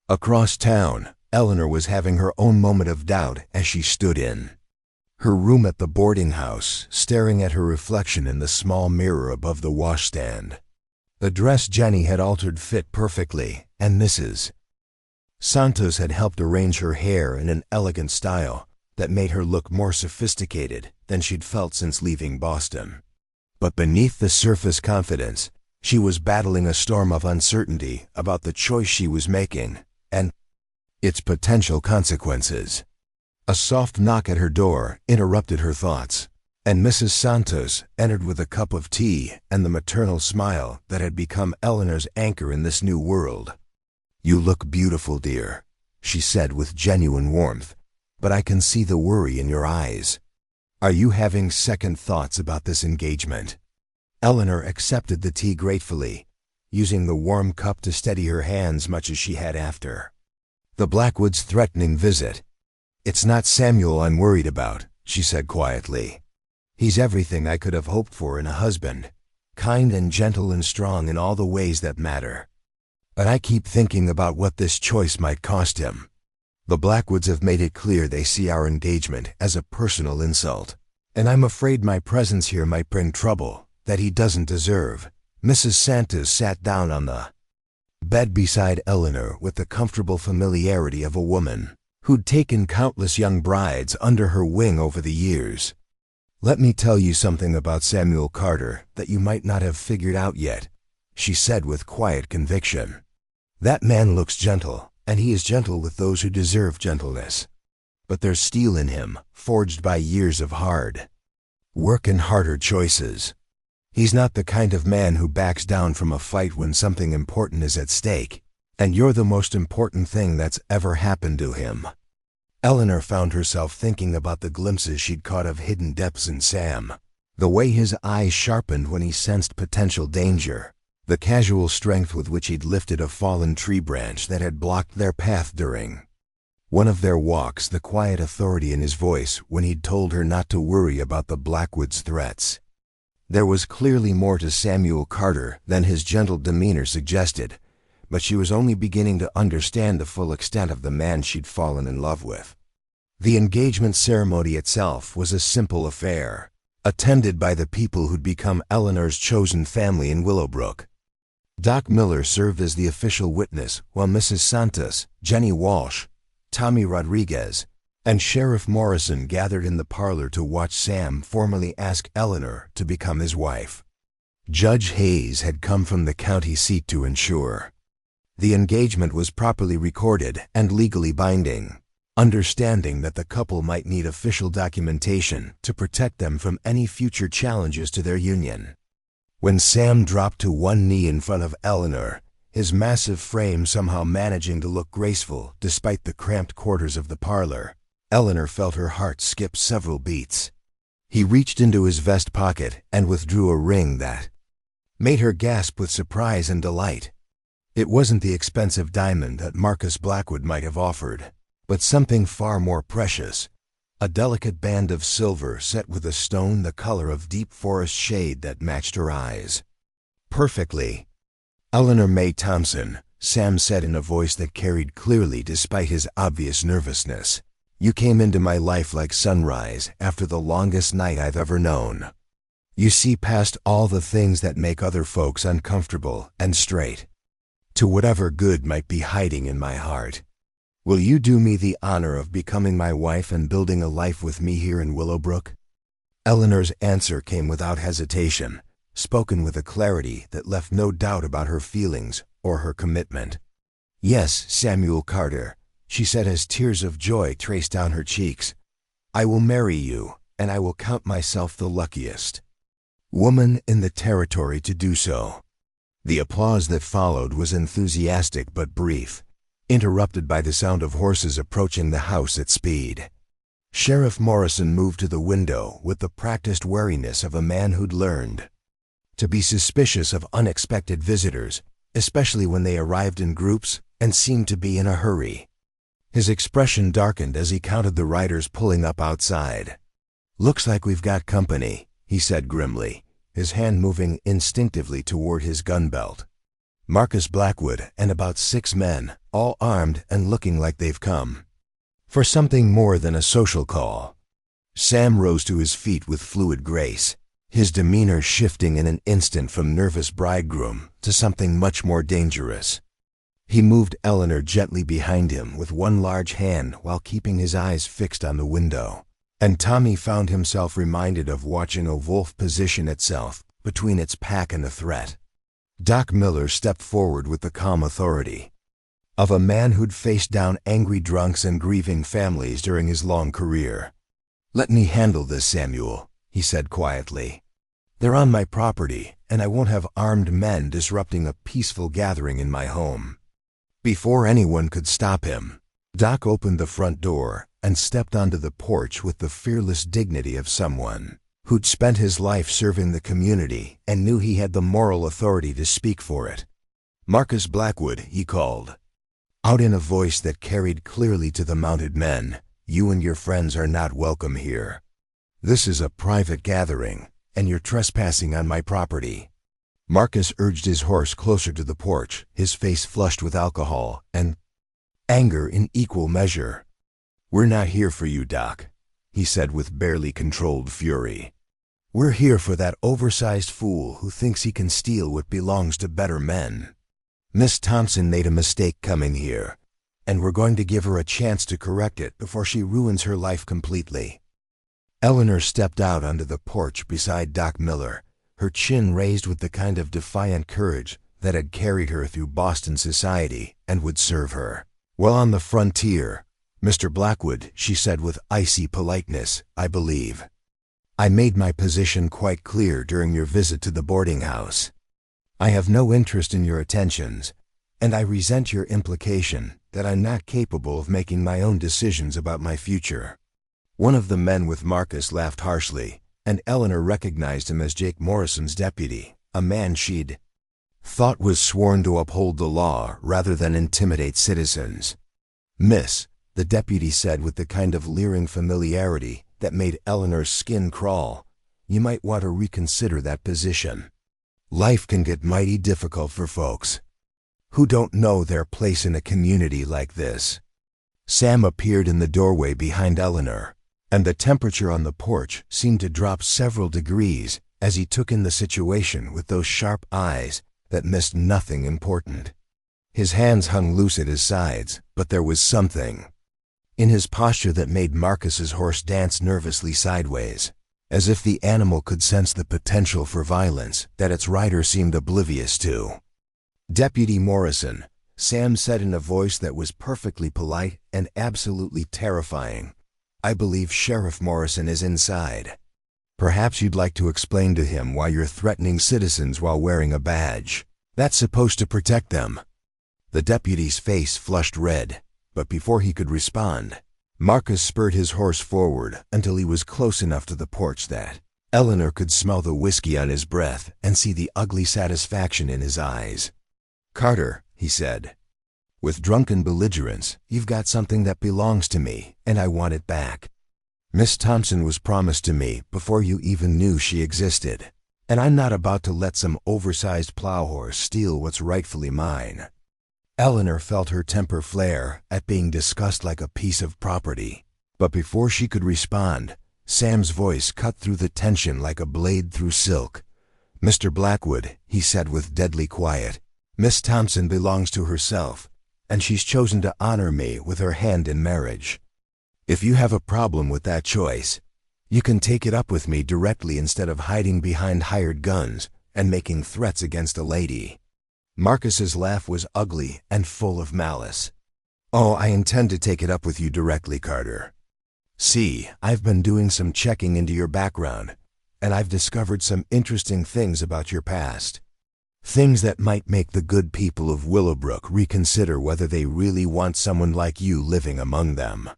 Across town, Eleanor was having her own moment of doubt as she stood in her room at the boarding house, staring at her reflection in the small mirror above the washstand. The dress Jenny had altered fit perfectly, and Mrs. Santos had helped arrange her hair in an elegant style that made her look more sophisticated than she'd felt since leaving Boston. But beneath the surface confidence, she was battling a storm of uncertainty about the choice she was making and its potential consequences. A soft knock at her door interrupted her thoughts, and Mrs. Santos entered with a cup of tea and the maternal smile that had become Eleanor's anchor in this new world. "You look beautiful, dear," she said with genuine warmth, "but I can see the worry in your eyes. Are you having second thoughts about this engagement? Eleanor accepted the tea gratefully, using the warm cup to steady her hands much as she had after. The Blackwood's threatening visit. It's not Samuel I'm worried about, she said quietly. He's everything I could have hoped for in a husband, kind and gentle and strong in all the ways that matter. But I keep thinking about what this choice might cost him. The Blackwoods have made it clear they see our engagement as a personal insult, and I'm afraid my presence here might bring trouble that he doesn't deserve. Mrs. Santos sat down on the bed beside Eleanor with the comfortable familiarity of a woman who'd taken countless young brides under her wing over the years. Let me tell you something about Samuel Carter that you might not have figured out yet, she said with quiet conviction. That man looks gentle, and he is gentle with those who deserve gentleness. But there's steel in him, forged by years of hard work and harder choices. He's not the kind of man who backs down from a fight when something important is at stake, and you're the most important thing that's ever happened to him. Eleanor found herself thinking about the glimpses she'd caught of hidden depths in Sam, the way his eyes sharpened when he sensed potential danger, the casual strength with which he'd lifted a fallen tree branch that had blocked their path during one of their walks, the quiet authority in his voice when he'd told her not to worry about the Blackwoods' threats. There was clearly more to Samuel Carter than his gentle demeanor suggested, but she was only beginning to understand the full extent of the man she'd fallen in love with. The engagement ceremony itself was a simple affair, attended by the people who'd become Eleanor's chosen family in Willowbrook. Doc Miller served as the official witness, while Mrs. Santos, Jenny Walsh, Tommy Rodriguez, and Sheriff Morrison gathered in the parlor to watch Sam formally ask Eleanor to become his wife. Judge Hayes had come from the county seat to ensure the engagement was properly recorded and legally binding, understanding that the couple might need official documentation to protect them from any future challenges to their union. When Sam dropped to one knee in front of Eleanor, his massive frame somehow managing to look graceful despite the cramped quarters of the parlor, Eleanor felt her heart skip several beats. He reached into his vest pocket and withdrew a ring that made her gasp with surprise and delight. It wasn't the expensive diamond that Marcus Blackwood might have offered, but something far more precious, a delicate band of silver set with a stone the color of deep forest shade that matched her eyes perfectly. Eleanor May Thompson, Sam said in a voice that carried clearly despite his obvious nervousness. You came into my life like sunrise after the longest night I've ever known. You see past all the things that make other folks uncomfortable and straight to whatever good might be hiding in my heart. Will you do me the honor of becoming my wife and building a life with me here in Willowbrook? Eleanor's answer came without hesitation, spoken with a clarity that left no doubt about her feelings or her commitment. Yes, Samuel Carter, she said as tears of joy traced down her cheeks. I will marry you, and I will count myself the luckiest woman in the territory to do so. The applause that followed was enthusiastic but brief, interrupted by the sound of horses approaching the house at speed. Sheriff Morrison moved to the window with the practiced wariness of a man who'd learned to be suspicious of unexpected visitors, especially when they arrived in groups and seemed to be in a hurry. His expression darkened as he counted the riders pulling up outside. Looks like we've got company, he said grimly, his hand moving instinctively toward his gun belt. Marcus Blackwood and about 6 men, all armed and looking like they've come for something more than a social call. Sam rose to his feet with fluid grace, his demeanor shifting in an instant from nervous bridegroom to something much more dangerous. He moved Eleanor gently behind him with one large hand while keeping his eyes fixed on the window, and Tommy found himself reminded of watching a wolf position itself between its pack and a threat. Doc Miller stepped forward with the calm authority of a man who'd faced down angry drunks and grieving families during his long career. Let me handle this, Samuel, he said quietly. They're on my property, and I won't have armed men disrupting a peaceful gathering in my home. Before anyone could stop him, Doc opened the front door and stepped onto the porch with the fearless dignity of someone who'd spent his life serving the community and knew he had the moral authority to speak for it. "Marcus Blackwood," he called, out in a voice that carried clearly to the mounted men, "you and your friends are not welcome here. This is a private gathering, and you're trespassing on my property." Marcus urged his horse closer to the porch, his face flushed with alcohol and anger in equal measure. "We're not here for you, Doc," he said with barely controlled fury. "We're here for that oversized fool who thinks he can steal what belongs to better men. Miss Thompson made a mistake coming here, and we're going to give her a chance to correct it before she ruins her life completely." Eleanor stepped out onto the porch beside Doc Miller, her chin raised with the kind of defiant courage that had carried her through Boston society and would serve her well on the frontier. "Mr. Blackwood," she said with icy politeness, "I believe I made my position quite clear during your visit to the boarding house. I have no interest in your attentions, and I resent your implication that I'm not capable of making my own decisions about my future." One of the men with Marcus laughed harshly, and Eleanor recognized him as Jake Morrison's deputy, a man she'd thought was sworn to uphold the law rather than intimidate citizens. "Miss," the deputy said with the kind of leering familiarity that made Eleanor's skin crawl, "you might want to reconsider that position. Life can get mighty difficult for folks who don't know their place in a community like this." Sam appeared in the doorway behind Eleanor, and the temperature on the porch seemed to drop several degrees as he took in the situation with those sharp eyes that missed nothing important. His hands hung loose at his sides, but there was something in his posture that made Marcus's horse dance nervously sideways, as if the animal could sense the potential for violence that its rider seemed oblivious to. "Deputy Morrison," Sam said in a voice that was perfectly polite and absolutely terrifying, "I believe Sheriff Morrison is inside. Perhaps you'd like to explain to him why you're threatening citizens while wearing a badge that's supposed to protect them." The deputy's face flushed red, but before he could respond, Marcus spurred his horse forward until he was close enough to the porch that Eleanor could smell the whiskey on his breath and see the ugly satisfaction in his eyes. "Carter," he said, with drunken belligerence, "you've got something that belongs to me, and I want it back. Miss Thompson was promised to me before you even knew she existed, and I'm not about to let some oversized plowhorse steal what's rightfully mine." Eleanor felt her temper flare at being discussed like a piece of property, but before she could respond, Sam's voice cut through the tension like a blade through silk. "Mr. Blackwood," he said with deadly quiet, "Miss Thompson belongs to herself, and she's chosen to honor me with her hand in marriage. If you have a problem with that choice, you can take it up with me directly instead of hiding behind hired guns and making threats against a lady." Marcus's laugh was ugly and full of malice. "Oh, I intend to take it up with you directly, Carter. See, I've been doing some checking into your background, and I've discovered some interesting things about your past. Things that might make the good people of Willowbrook reconsider whether they really want someone like you living among them."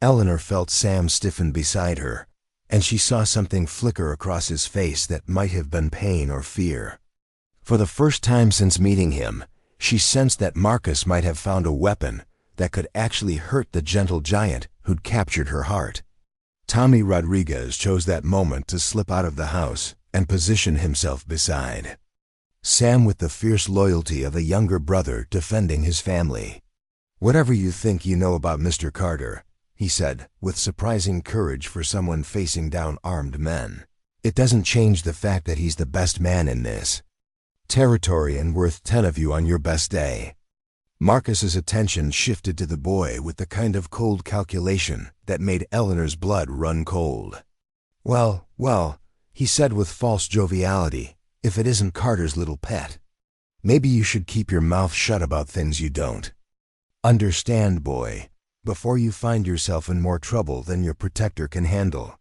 Eleanor felt Sam stiffen beside her, and she saw something flicker across his face that might have been pain or fear. For the first time since meeting him, she sensed that Marcus might have found a weapon that could actually hurt the gentle giant who'd captured her heart. Tommy Rodriguez chose that moment to slip out of the house and position himself beside Sam with the fierce loyalty of a younger brother defending his family. "Whatever you think you know about Mr. Carter," he said, with surprising courage for someone facing down armed men, "it doesn't change the fact that he's the best man in this territory and worth 10 of you on your best day." Marcus's attention shifted to the boy with the kind of cold calculation that made Eleanor's blood run cold. Well, he said with false joviality, "if it isn't Carter's little pet. Maybe you should keep your mouth shut about things you don't understand, boy, before you find yourself in more trouble than your protector can handle."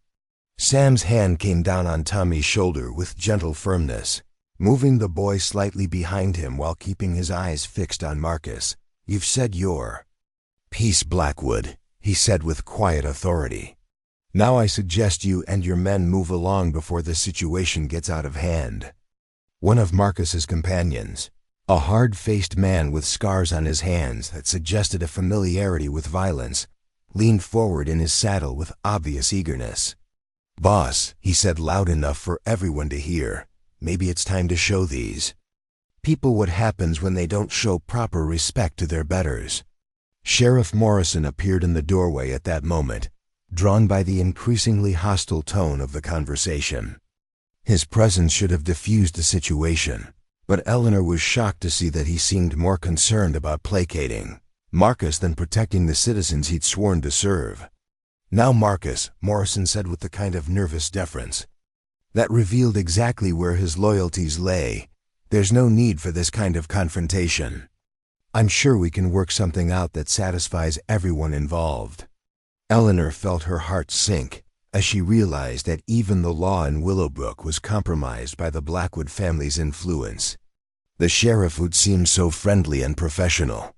Sam's hand came down on Tommy's shoulder with gentle firmness, moving the boy slightly behind him while keeping his eyes fixed on Marcus. "You've said your piece, Blackwood," he said with quiet authority. Now I suggest you and your men move along before the situation gets out of hand. One of Marcus's companions, a hard-faced man with scars on his hands that suggested a familiarity with violence, leaned forward in his saddle with obvious eagerness. Boss, he said loud enough for everyone to hear, maybe it's time to show these people what happens when they don't show proper respect to their betters. Sheriff Morrison appeared in the doorway at that moment, drawn by the increasingly hostile tone of the conversation. His presence should have diffused the situation, but Eleanor was shocked to see that he seemed more concerned about placating Marcus than protecting the citizens he'd sworn to serve. Now Marcus, Morrison said with the kind of nervous deference that revealed exactly where his loyalties lay, there's no need for this kind of confrontation. I'm sure we can work something out that satisfies everyone involved. Eleanor felt her heart sink as she realized that even the law in Willowbrook was compromised by the Blackwood family's influence. The sheriff who'd seemed so friendly and professional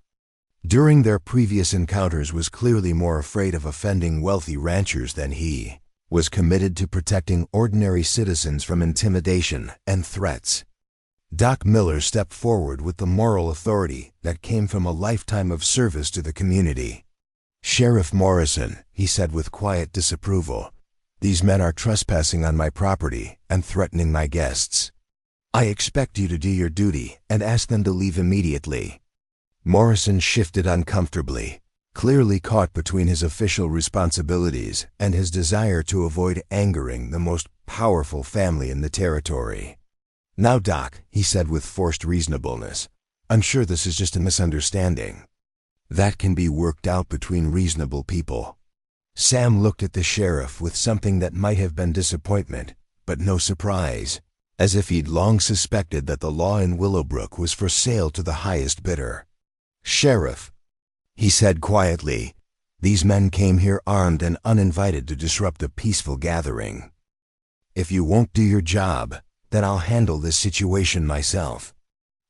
during their previous encounters was clearly more afraid of offending wealthy ranchers than he was committed to protecting ordinary citizens from intimidation and threats. Doc Miller stepped forward with the moral authority that came from a lifetime of service to the community. Sheriff Morrison, he said with quiet disapproval, these men are trespassing on my property and threatening my guests. I expect you to do your duty and ask them to leave immediately. Morrison shifted uncomfortably, clearly caught between his official responsibilities and his desire to avoid angering the most powerful family in the territory. Now, Doc, he said with forced reasonableness, I'm sure this is just a misunderstanding. That can be worked out between reasonable people. Sam looked at the sheriff with something that might have been disappointment, but no surprise, as if he'd long suspected that the law in Willowbrook was for sale to the highest bidder. Sheriff, he said quietly, these men came here armed and uninvited to disrupt a peaceful gathering. If you won't do your job, then I'll handle this situation myself.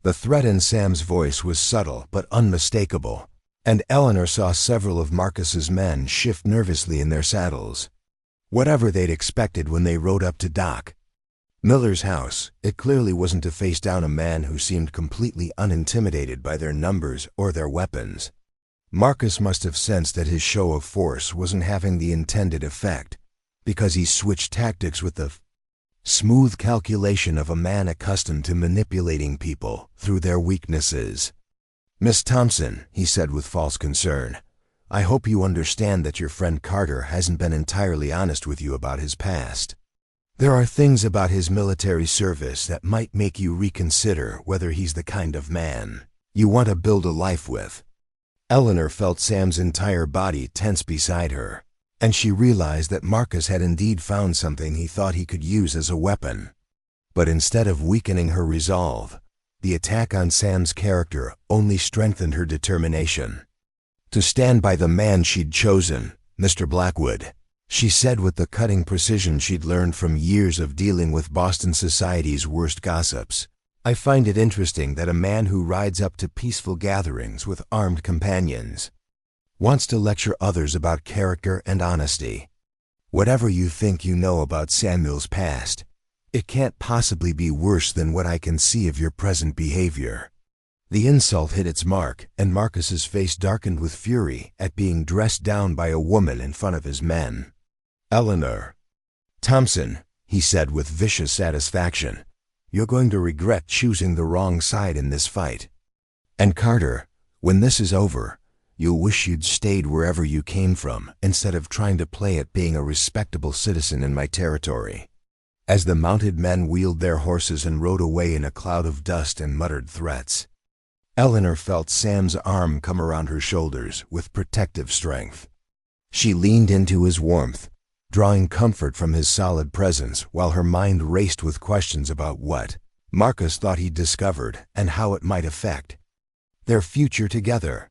The threat in Sam's voice was subtle but unmistakable, and Eleanor saw several of Marcus's men shift nervously in their saddles. Whatever they'd expected when they rode up to Doc Miller's house, it clearly wasn't to face down a man who seemed completely unintimidated by their numbers or their weapons. Marcus must have sensed that his show of force wasn't having the intended effect, because he switched tactics with the smooth calculation of a man accustomed to manipulating people through their weaknesses. Miss Thompson, he said with false concern, I hope you understand that your friend Carter hasn't been entirely honest with you about his past. There are things about his military service that might make you reconsider whether he's the kind of man you want to build a life with. Eleanor felt Sam's entire body tense beside her, and she realized that Marcus had indeed found something he thought he could use as a weapon. But instead of weakening her resolve, the attack on Sam's character only strengthened her determination. To stand by the man she'd chosen, Mr. Blackwood, she said with the cutting precision she'd learned from years of dealing with Boston society's worst gossips. I find it interesting that a man who rides up to peaceful gatherings with armed companions wants to lecture others about character and honesty. Whatever you think you know about Samuel's past, it can't possibly be worse than what I can see of your present behavior. The insult hit its mark, and Marcus's face darkened with fury at being dressed down by a woman in front of his men. Eleanor Thompson, he said with vicious satisfaction, you're going to regret choosing the wrong side in this fight. And Carter, when this is over, you'll wish you'd stayed wherever you came from instead of trying to play at being a respectable citizen in my territory. As the mounted men wheeled their horses and rode away in a cloud of dust and muttered threats, Eleanor felt Sam's arm come around her shoulders with protective strength. She leaned into his warmth, drawing comfort from his solid presence while her mind raced with questions about what Marcus thought he'd discovered and how it might affect their future together.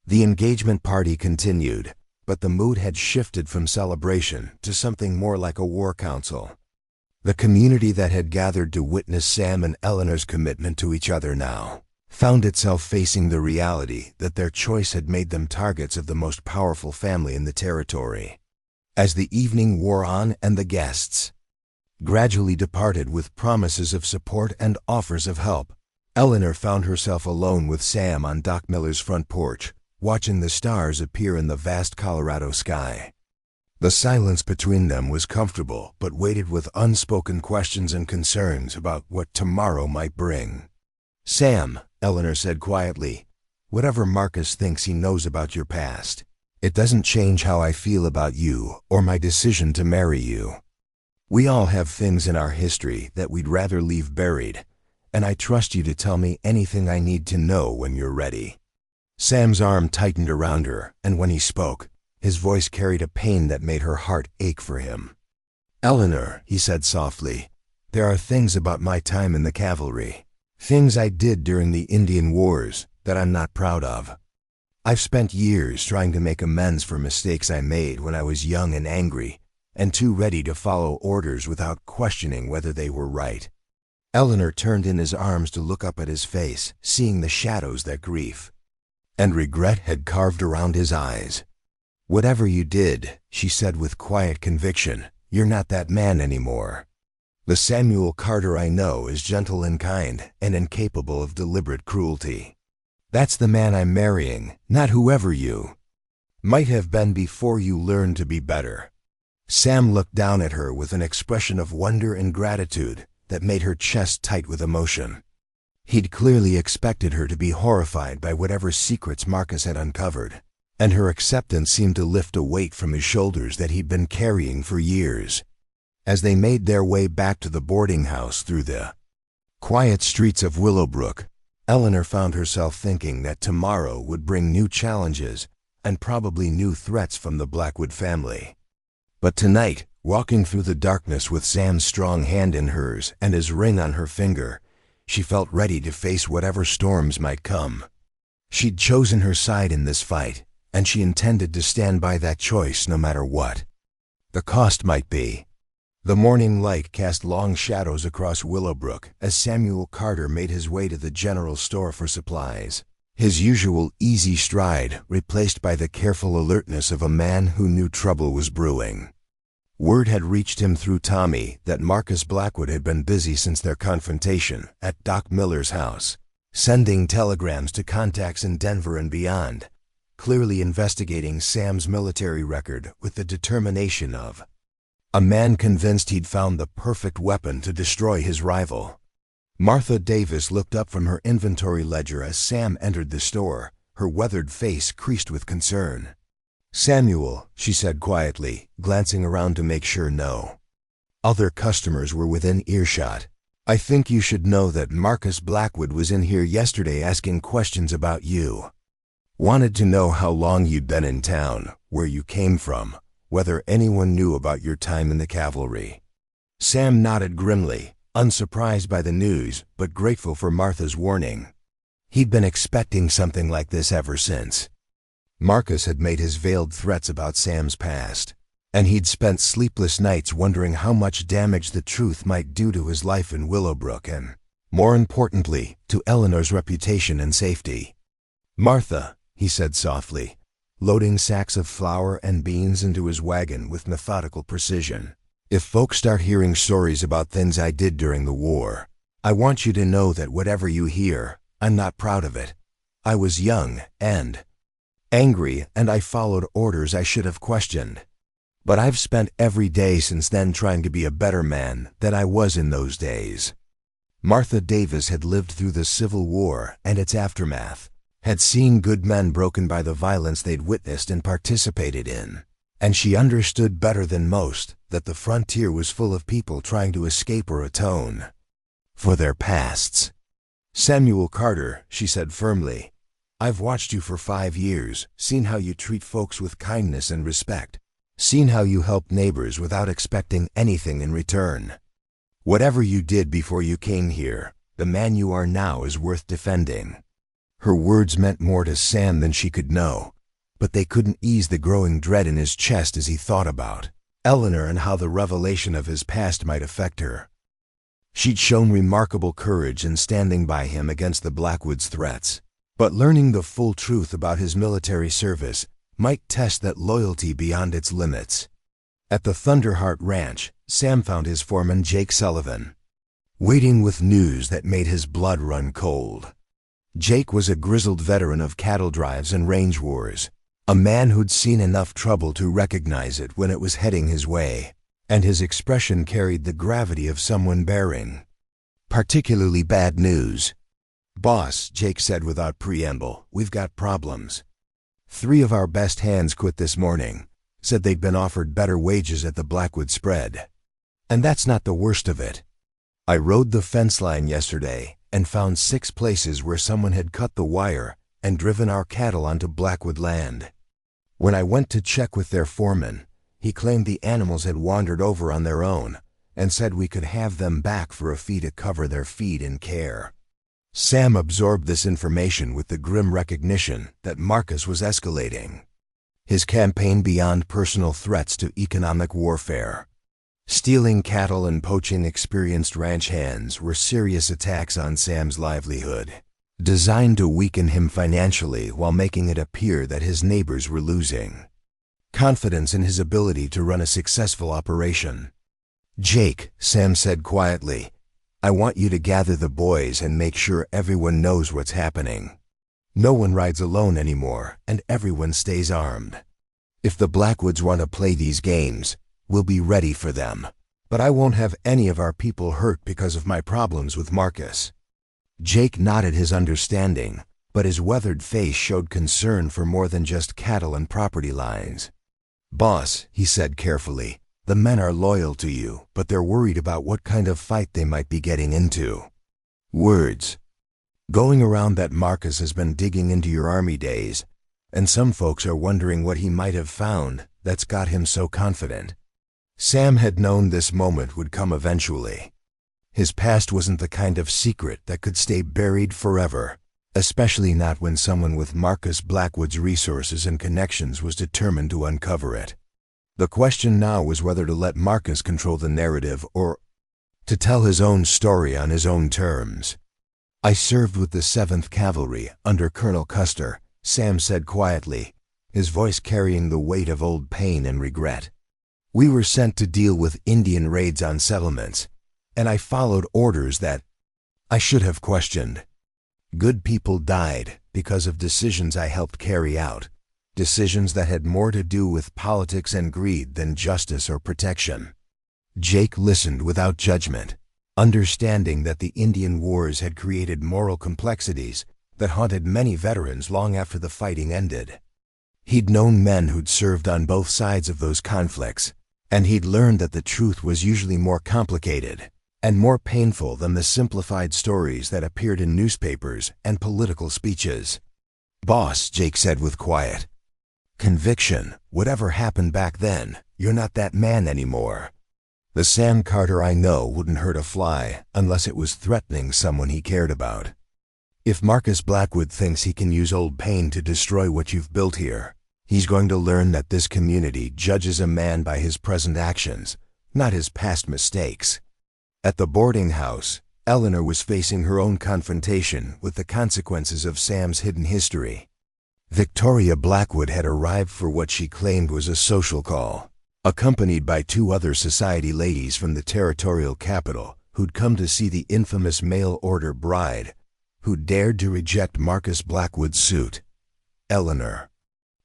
The engagement party continued, but the mood had shifted from celebration to something more like a war council. The community that had gathered to witness Sam and Eleanor's commitment to each other now found itself facing the reality that their choice had made them targets of the most powerful family in the territory. As the evening wore on and the guests gradually departed with promises of support and offers of help, Eleanor found herself alone with Sam on Doc Miller's front porch, watching the stars appear in the vast Colorado sky. The silence between them was comfortable, but weighted with unspoken questions and concerns about what tomorrow might bring. "Sam," Eleanor said quietly, "whatever Marcus thinks he knows about your past, it doesn't change how I feel about you or my decision to marry you. We all have things in our history that we'd rather leave buried, and I trust you to tell me anything I need to know when you're ready." Sam's arm tightened around her, and when he spoke, his voice carried a pain that made her heart ache for him. "Eleanor," he said softly, "there are things about my time in the cavalry, things I did during the Indian Wars, that I'm not proud of. I've spent years trying to make amends for mistakes I made when I was young and angry, and too ready to follow orders without questioning whether they were right." Eleanor turned in his arms to look up at his face, seeing the shadows that grief and regret had carved around his eyes. "Whatever you did," she said with quiet conviction, "you're not that man anymore. The Samuel Carter I know is gentle and kind and incapable of deliberate cruelty. That's the man I'm marrying, not whoever you might have been before you learned to be better." Sam looked down at her with an expression of wonder and gratitude that made her chest tight with emotion. He'd clearly expected her to be horrified by whatever secrets Marcus had uncovered, and her acceptance seemed to lift a weight from his shoulders that he'd been carrying for years. As they made their way back to the boarding house through the quiet streets of Willowbrook, Eleanor found herself thinking that tomorrow would bring new challenges and probably new threats from the Blackwood family. But tonight, walking through the darkness with Sam's strong hand in hers and his ring on her finger, she felt ready to face whatever storms might come. She'd chosen her side in this fight, and she intended to stand by that choice no matter what the cost might be. The morning light cast long shadows across Willowbrook as Samuel Carter made his way to the general store for supplies, his usual easy stride replaced by the careful alertness of a man who knew trouble was brewing. Word had reached him through Tommy that Marcus Blackwood had been busy since their confrontation at Doc Miller's house, sending telegrams to contacts in Denver and beyond, clearly investigating Sam's military record with the determination of a man convinced he'd found the perfect weapon to destroy his rival. Martha Davis looked up from her inventory ledger as Sam entered the store, her weathered face creased with concern. "Samuel," she said quietly, glancing around to make sure no other customers were within earshot, "I think you should know that Marcus Blackwood was in here yesterday asking questions about you. Wanted to know how long you'd been in town, where you came from, whether anyone knew about your time in the cavalry." Sam nodded grimly, unsurprised by the news, but grateful for Martha's warning. He'd been expecting something like this ever since Marcus had made his veiled threats about Sam's past, and he'd spent sleepless nights wondering how much damage the truth might do to his life in Willowbrook and, more importantly, to Eleanor's reputation and safety. "Martha," he said softly, loading sacks of flour and beans into his wagon with methodical precision, "if folks start hearing stories about things I did during the war, I want you to know that whatever you hear, I'm not proud of it. I was young and angry, and I followed orders I should have questioned. But I've spent every day since then trying to be a better man than I was in those days." Martha Davis had lived through the Civil War and its aftermath, had seen good men broken by the violence they'd witnessed and participated in, and she understood better than most that the frontier was full of people trying to escape or atone for their pasts. "Samuel Carter," she said firmly, "I've watched you for 5 years, seen how you treat folks with kindness and respect, seen how you help neighbors without expecting anything in return. Whatever you did before you came here, the man you are now is worth defending." Her words meant more to Sam than she could know, but they couldn't ease the growing dread in his chest as he thought about Eleanor and how the revelation of his past might affect her. She'd shown remarkable courage in standing by him against the Blackwood's threats. But learning the full truth about his military service might test that loyalty beyond its limits. At the Thunderheart Ranch, Sam found his foreman Jake Sullivan, waiting with news that made his blood run cold. Jake was a grizzled veteran of cattle drives and range wars, a man who'd seen enough trouble to recognize it when it was heading his way, and his expression carried the gravity of someone bearing particularly bad news. "Boss," Jake said without preamble, "we've got problems. 3 of our best hands quit this morning, said they'd been offered better wages at the Blackwood spread. And that's not the worst of it. I rode the fence line yesterday and found 6 places where someone had cut the wire and driven our cattle onto Blackwood land. When I went to check with their foreman, he claimed the animals had wandered over on their own and said we could have them back for a fee to cover their feed and care." Sam absorbed this information with the grim recognition that Marcus was escalating his campaign beyond personal threats to economic warfare. Stealing cattle and poaching experienced ranch hands were serious attacks on Sam's livelihood, designed to weaken him financially while making it appear that his neighbors were losing confidence in his ability to run a successful operation. "Jake," Sam said quietly, "I want you to gather the boys and make sure everyone knows what's happening. No one rides alone anymore, and everyone stays armed. If the Blackwoods want to play these games, we'll be ready for them. But I won't have any of our people hurt because of my problems with Marcus." Jake nodded his understanding, but his weathered face showed concern for more than just cattle and property lines. "Boss," he said carefully, "the men are loyal to you, but they're worried about what kind of fight they might be getting into. Words going around that Marcus has been digging into your army days, and some folks are wondering what he might have found that's got him so confident." Sam had known this moment would come eventually. His past wasn't the kind of secret that could stay buried forever, especially not when someone with Marcus Blackwood's resources and connections was determined to uncover it. The question now was whether to let Marcus control the narrative or to tell his own story on his own terms. "I served with the 7th Cavalry under Colonel Custer," Sam said quietly, his voice carrying the weight of old pain and regret. "We were sent to deal with Indian raids on settlements, and I followed orders that I should have questioned. Good people died because of decisions I helped carry out, decisions that had more to do with politics and greed than justice or protection." Jake listened without judgment, understanding that the Indian Wars had created moral complexities that haunted many veterans long after the fighting ended. He'd known men who'd served on both sides of those conflicts, and he'd learned that the truth was usually more complicated and more painful than the simplified stories that appeared in newspapers and political speeches. "Boss," Jake said with quiet conviction, "whatever happened back then, you're not that man anymore. The Sam Carter I know wouldn't hurt a fly unless it was threatening someone he cared about. If Marcus Blackwood thinks he can use old pain to destroy what you've built here, he's going to learn that this community judges a man by his present actions, not his past mistakes." At the boarding house, Eleanor was facing her own confrontation with the consequences of Sam's hidden history. Victoria Blackwood had arrived for what she claimed was a social call, accompanied by 2 other society ladies from the territorial capital who'd come to see the infamous mail-order bride who dared to reject Marcus Blackwood's suit. Eleanor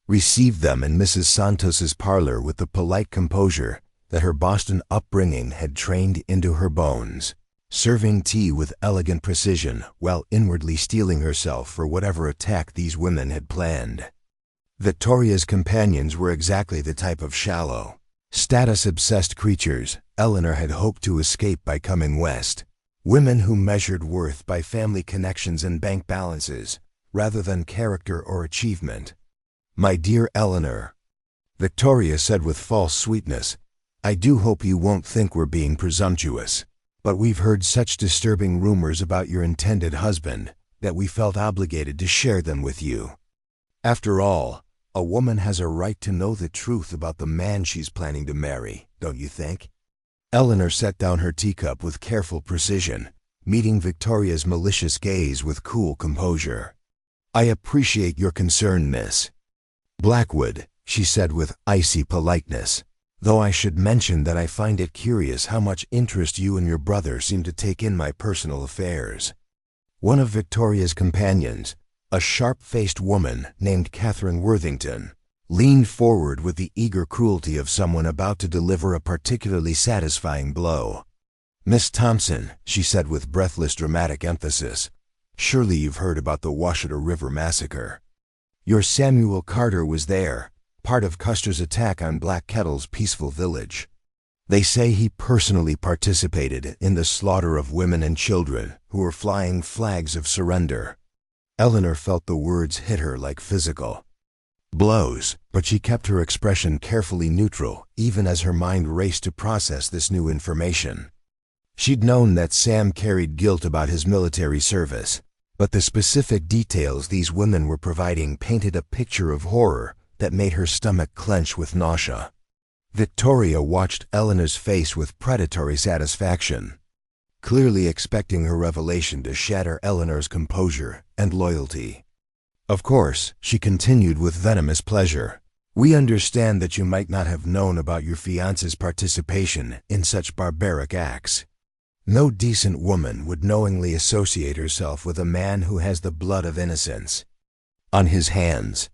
received them in Mrs. Santos's parlor with the polite composure that her Boston upbringing had trained into her bones, serving tea with elegant precision while inwardly steeling herself for whatever attack these women had planned. Victoria's companions were exactly the type of shallow, status-obsessed creatures Eleanor had hoped to escape by coming west, women who measured worth by family connections and bank balances rather than character or achievement. "My dear Eleanor," Victoria said with false sweetness, "I do hope you won't think we're being presumptuous, but we've heard such disturbing rumors about your intended husband that we felt obligated to share them with you. After all, a woman has a right to know the truth about the man she's planning to marry, don't you think?" Eleanor set down her teacup with careful precision, meeting Victoria's malicious gaze with cool composure. "I appreciate your concern, Miss Blackwood," she said with icy politeness, "though I should mention that I find it curious how much interest you and your brother seem to take in my personal affairs." One of Victoria's companions, a sharp-faced woman named Catherine Worthington, leaned forward with the eager cruelty of someone about to deliver a particularly satisfying blow. "Miss Thompson," she said with breathless dramatic emphasis, "surely you've heard about the Washita River massacre. Your Samuel Carter was there, part of Custer's attack on Black Kettle's peaceful village. They say he personally participated in the slaughter of women and children who were flying flags of surrender." Eleanor felt the words hit her like physical blows, but she kept her expression carefully neutral even as her mind raced to process this new information. She'd known that Sam carried guilt about his military service, but the specific details these women were providing painted a picture of horror that made her stomach clench with nausea. Victoria watched Eleanor's face with predatory satisfaction, clearly expecting her revelation to shatter Eleanor's composure and loyalty. "Of course," she continued with venomous pleasure, "we understand that you might not have known about your fiancé's participation in such barbaric acts. No decent woman would knowingly associate herself with a man who has the blood of innocence on his hands."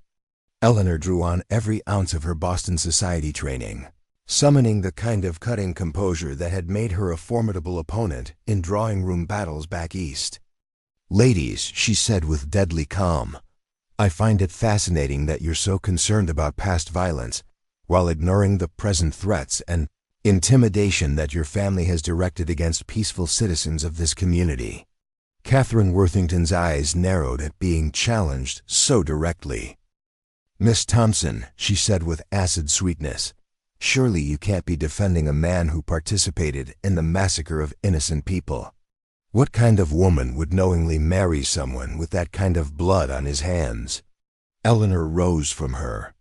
Eleanor drew on every ounce of her Boston society training, summoning the kind of cutting composure that had made her a formidable opponent in drawing-room battles back east. "Ladies," she said with deadly calm, "I find it fascinating that you're so concerned about past violence while ignoring the present threats and intimidation that your family has directed against peaceful citizens of this community." Catherine Worthington's eyes narrowed at being challenged so directly. "Miss Thompson," she said with acid sweetness, "surely you can't be defending a man who participated in the massacre of innocent people. What kind of woman would knowingly marry someone with that kind of blood on his hands?" Eleanor rose from her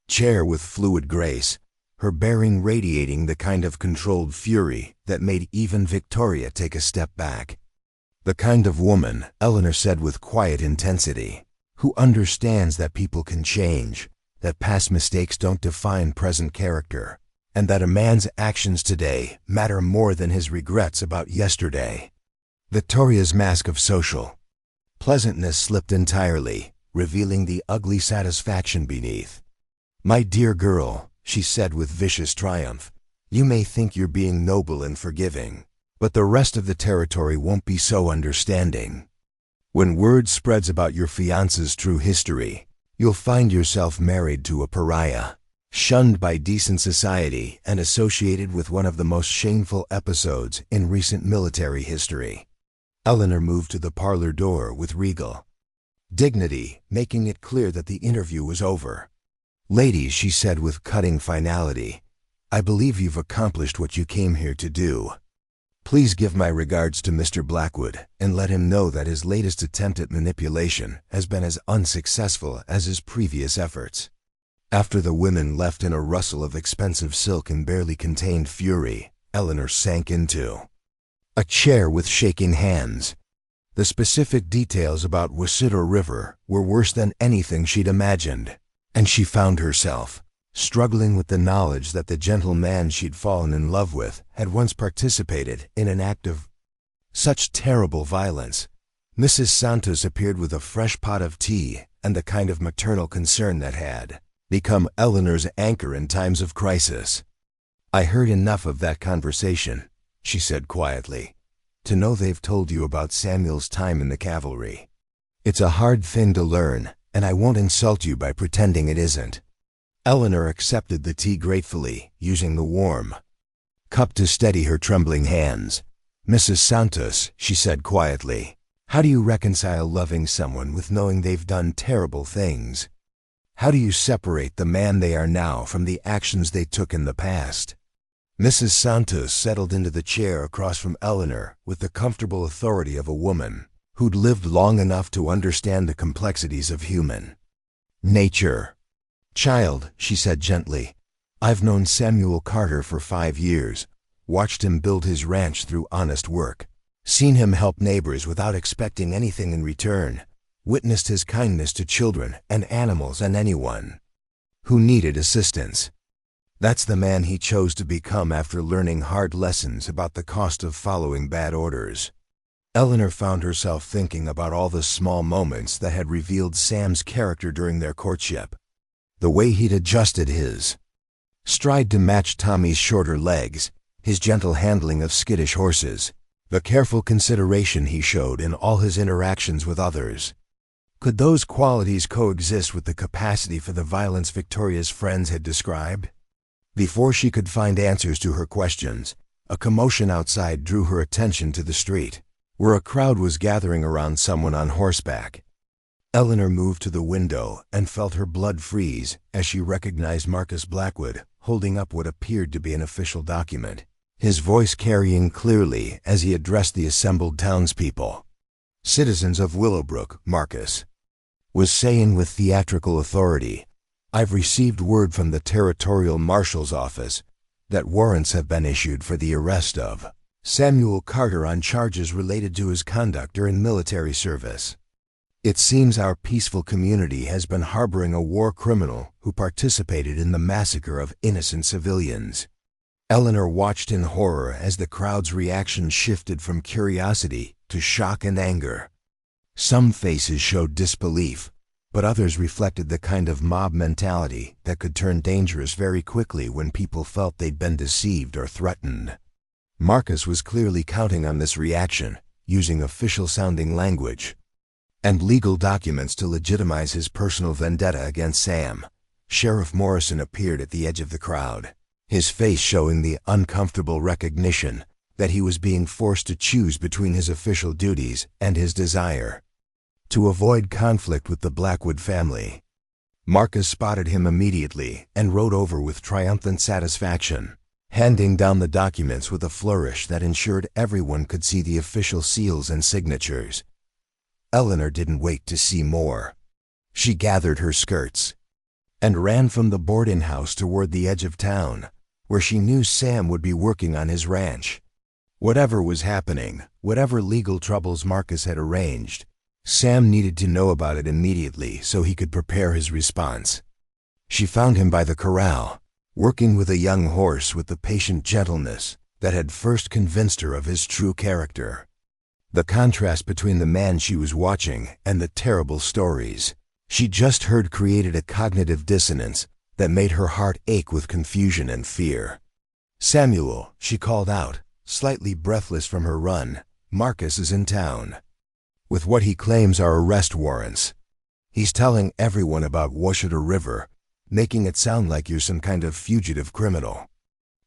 chair with fluid grace, her bearing radiating the kind of controlled fury that made even Victoria take a step back. "The kind of woman," Eleanor said with quiet intensity, "who understands that people can change, that past mistakes don't define present character, and that a man's actions today matter more than his regrets about yesterday." Victoria's mask of social pleasantness slipped entirely, revealing the ugly satisfaction beneath. "My dear girl," she said with vicious triumph, "you may think you're being noble and forgiving, but the rest of the territory won't be so understanding. When word spreads about your fiancé's true history, you'll find yourself married to a pariah, shunned by decent society and associated with one of the most shameful episodes in recent military history." Eleanor moved to the parlor door with regal dignity, making it clear that the interview was over. "Ladies," she said with cutting finality, "I believe you've accomplished what you came here to do. Please give my regards to Mr. Blackwood and let him know that his latest attempt at manipulation has been as unsuccessful as his previous efforts." After the women left in a rustle of expensive silk and barely contained fury, Eleanor sank into a chair with shaking hands. The specific details about Washita River were worse than anything she'd imagined, and she found herself struggling with the knowledge that the gentle man she'd fallen in love with had once participated in an act of such terrible violence. Mrs. Santos appeared with a fresh pot of tea and the kind of maternal concern that had become Eleanor's anchor in times of crisis. "I heard enough of that conversation," she said quietly, "to know they've told you about Samuel's time in the cavalry. It's a hard thing to learn, and I won't insult you by pretending it isn't." Eleanor accepted the tea gratefully, using the warm cup to steady her trembling hands. "Mrs. Santos," she said quietly, "how do you reconcile loving someone with knowing they've done terrible things? How do you separate the man they are now from the actions they took in the past?" Mrs. Santos settled into the chair across from Eleanor with the comfortable authority of a woman who'd lived long enough to understand the complexities of human nature. "Child," she said gently, "I've known Samuel Carter for 5 years, watched him build his ranch through honest work, seen him help neighbors without expecting anything in return, witnessed his kindness to children and animals and anyone who needed assistance. That's the man he chose to become after learning hard lessons about the cost of following bad orders. Eleanor found herself thinking about all the small moments that had revealed Sam's character during their courtship. The way he'd adjusted his stride to match Tommy's shorter legs, his gentle handling of skittish horses, the careful consideration he showed in all his interactions with others. Could those qualities coexist with the capacity for the violence Victoria's friends had described? Before she could find answers to her questions, a commotion outside drew her attention to the street, where a crowd was gathering around someone on horseback. Eleanor moved to the window and felt her blood freeze as she recognized Marcus Blackwood holding up what appeared to be an official document, his voice carrying clearly as he addressed the assembled townspeople. "Citizens of Willowbrook," Marcus was saying with theatrical authority, "I've received word from the Territorial Marshal's office that warrants have been issued for the arrest of Samuel Carter on charges related to his conduct during military service. It seems our peaceful community has been harboring a war criminal who participated in the massacre of innocent civilians." Eleanor watched in horror as the crowd's reaction shifted from curiosity to shock and anger. Some faces showed disbelief, but others reflected the kind of mob mentality that could turn dangerous very quickly when people felt they'd been deceived or threatened. Marcus was clearly counting on this reaction, using official-sounding language and legal documents to legitimize his personal vendetta against Sam. Sheriff Morrison appeared at the edge of the crowd, his face showing the uncomfortable recognition that he was being forced to choose between his official duties and his desire to avoid conflict with the Blackwood family. Marcus spotted him immediately and rode over with triumphant satisfaction, handing down the documents with a flourish that ensured everyone could see the official seals and signatures. Eleanor didn't wait to see more. She gathered her skirts and ran from the boarding house toward the edge of town, where she knew Sam would be working on his ranch. Whatever was happening, whatever legal troubles Marcus had arranged, Sam needed to know about it immediately so he could prepare his response. She found him by the corral, working with a young horse with the patient gentleness that had first convinced her of his true character. The contrast between the man she was watching and the terrible stories she'd just heard created a cognitive dissonance that made her heart ache with confusion and fear. "Samuel," she called out, slightly breathless from her run, "Marcus is in town with what he claims are arrest warrants. He's telling everyone about Washita River, making it sound like you're some kind of fugitive criminal."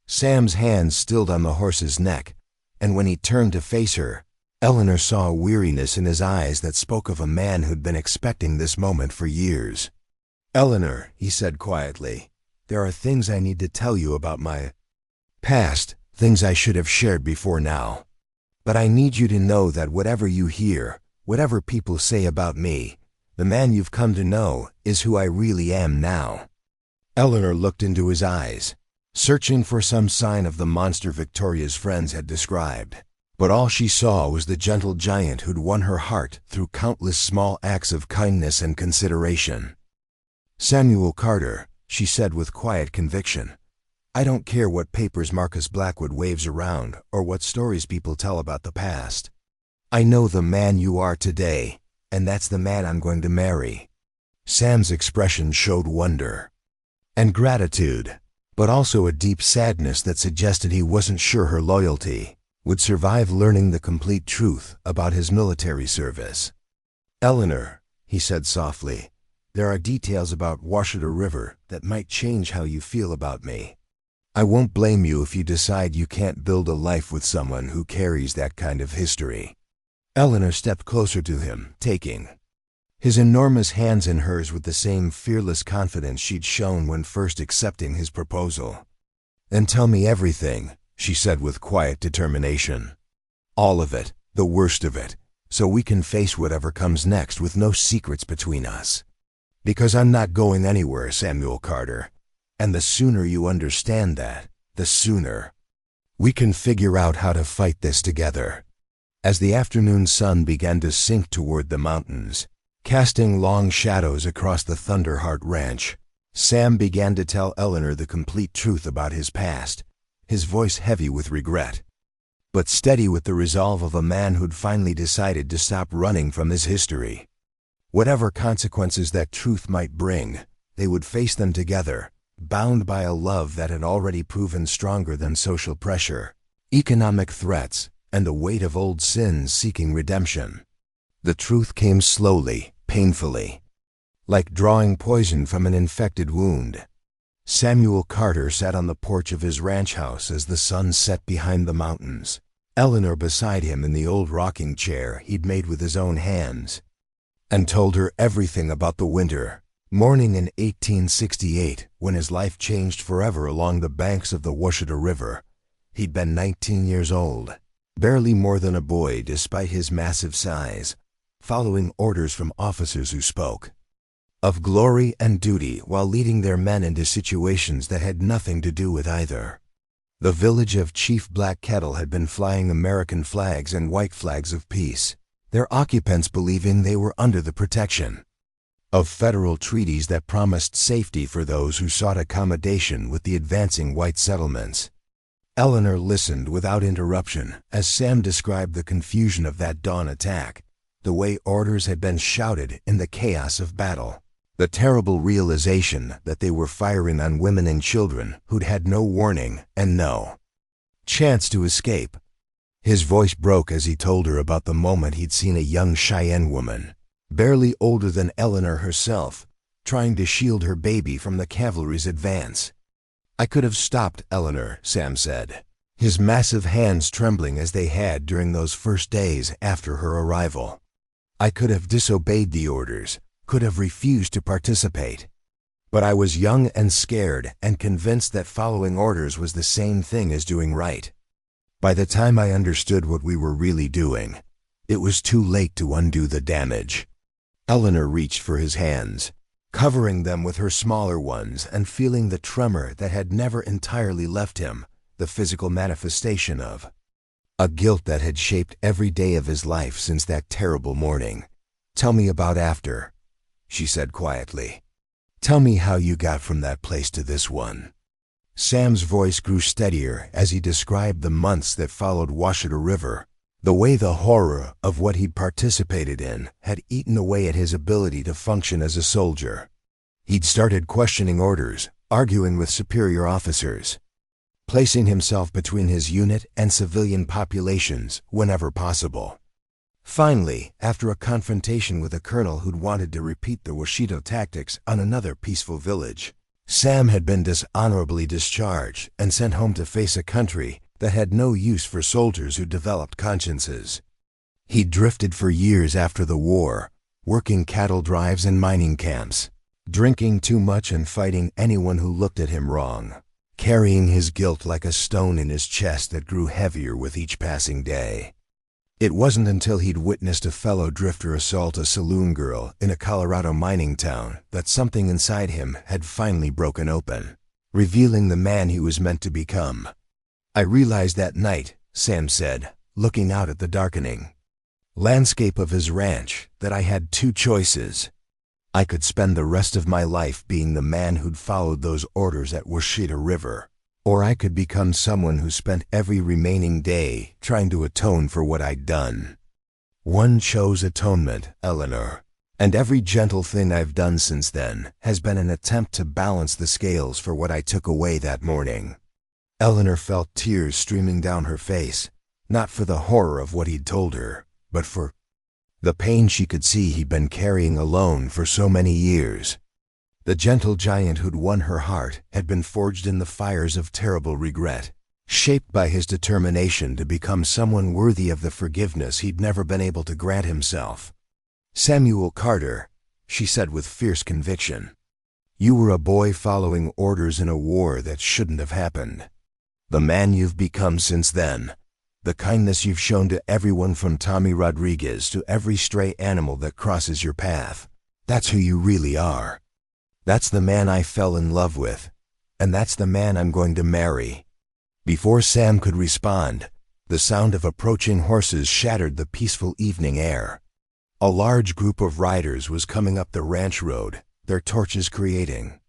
Sam's hands stilled on the horse's neck, and when he turned to face her, Eleanor saw a weariness in his eyes that spoke of a man who'd been expecting this moment for years. "Eleanor," he said quietly, "there are things I need to tell you about my past, things I should have shared before now. But I need you to know that whatever you hear, whatever people say about me, the man you've come to know is who I really am now." Eleanor looked into his eyes, searching for some sign of the monster Victoria's friends had described. But all she saw was the gentle giant who'd won her heart through countless small acts of kindness and consideration. "Samuel Carter," she said with quiet conviction, "I don't care what papers Marcus Blackwood waves around or what stories people tell about the past. I know the man you are today, and that's the man I'm going to marry." Sam's expression showed wonder and gratitude, but also a deep sadness that suggested he wasn't sure her loyalty would survive learning the complete truth about his military service. "Eleanor," he said softly, "there are details about Washita River that might change how you feel about me. I won't blame you if you decide you can't build a life with someone who carries that kind of history." Eleanor stepped closer to him, taking his enormous hands in hers with the same fearless confidence she'd shown when first accepting his proposal. "Then tell me everything," she said with quiet determination. "All of it, the worst of it, so we can face whatever comes next with no secrets between us. Because I'm not going anywhere, Samuel Carter, and the sooner you understand that, the sooner We can figure out how to fight this together." As the afternoon sun began to sink toward the mountains, casting long shadows across the Thunderheart Ranch, Sam began to tell Eleanor the complete truth about his past, his voice heavy with regret, but steady with the resolve of a man who'd finally decided to stop running from his history. Whatever consequences that truth might bring, they would face them together, bound by a love that had already proven stronger than social pressure, economic threats, and the weight of old sins seeking redemption. The truth came slowly, painfully, like drawing poison from an infected wound. Samuel Carter sat on the porch of his ranch house as the sun set behind the mountains, Eleanor beside him in the old rocking chair he'd made with his own hands, and told her everything about the winter, morning in 1868, when his life changed forever along the banks of the Washita River. He'd been 19 years old, barely more than a boy despite his massive size, following orders from officers who spoke of glory and duty while leading their men into situations that had nothing to do with either. The village of Chief Black Kettle had been flying American flags and white flags of peace, their occupants believing they were under the protection of federal treaties that promised safety for those who sought accommodation with the advancing white settlements. Eleanor listened without interruption as Sam described the confusion of that dawn attack, the way orders had been shouted in the chaos of battle, the terrible realization that they were firing on women and children who'd had no warning and no chance to escape. His voice broke as he told her about the moment he'd seen a young Cheyenne woman, barely older than Eleanor herself, trying to shield her baby from the cavalry's advance. "I could have stopped Eleanor," Sam said, his massive hands trembling as they had during those first days after her arrival. "I could have disobeyed the orders, could have refused to participate. But I was young and scared and convinced that following orders was the same thing as doing right. By the time I understood what we were really doing, it was too late to undo the damage." Eleanor reached for his hands, covering them with her smaller ones and feeling the tremor that had never entirely left him, the physical manifestation of a guilt that had shaped every day of his life since that terrible morning. "Tell me about after," she said quietly. "Tell me how you got from that place to this one." Sam's voice grew steadier as he described the months that followed Washita River, the way the horror of what he'd participated in had eaten away at his ability to function as a soldier. He'd started questioning orders, arguing with superior officers, placing himself between his unit and civilian populations whenever possible. Finally, after a confrontation with a colonel who'd wanted to repeat the Washita tactics on another peaceful village, Sam had been dishonorably discharged and sent home to face a country that had no use for soldiers who developed consciences. He'd drifted for years after the war, working cattle drives and mining camps, drinking too much and fighting anyone who looked at him wrong, carrying his guilt like a stone in his chest that grew heavier with each passing day. It wasn't until he'd witnessed a fellow drifter assault a saloon girl in a Colorado mining town that something inside him had finally broken open, revealing the man he was meant to become. "I realized that night," Sam said, looking out at the darkening landscape of his ranch, "that I had two choices. I could spend the rest of my life being the man who'd followed those orders at Washita River, or I could become someone who spent every remaining day trying to atone for what I'd done. One chose atonement, Eleanor, and every gentle thing I've done since then has been an attempt to balance the scales for what I took away that morning." Eleanor felt tears streaming down her face, not for the horror of what he'd told her, but for the pain she could see he'd been carrying alone for so many years. The gentle giant who'd won her heart had been forged in the fires of terrible regret, shaped by his determination to become someone worthy of the forgiveness he'd never been able to grant himself. "Samuel Carter," she said with fierce conviction, "you were a boy following orders in a war that shouldn't have happened. The man you've become since then, the kindness you've shown to everyone from Tommy Rodriguez to every stray animal that crosses your path, that's who you really are. That's the man I fell in love with, and that's the man I'm going to marry." Before Sam could respond, the sound of approaching horses shattered the peaceful evening air. A large group of riders was coming up the ranch road, their torches creating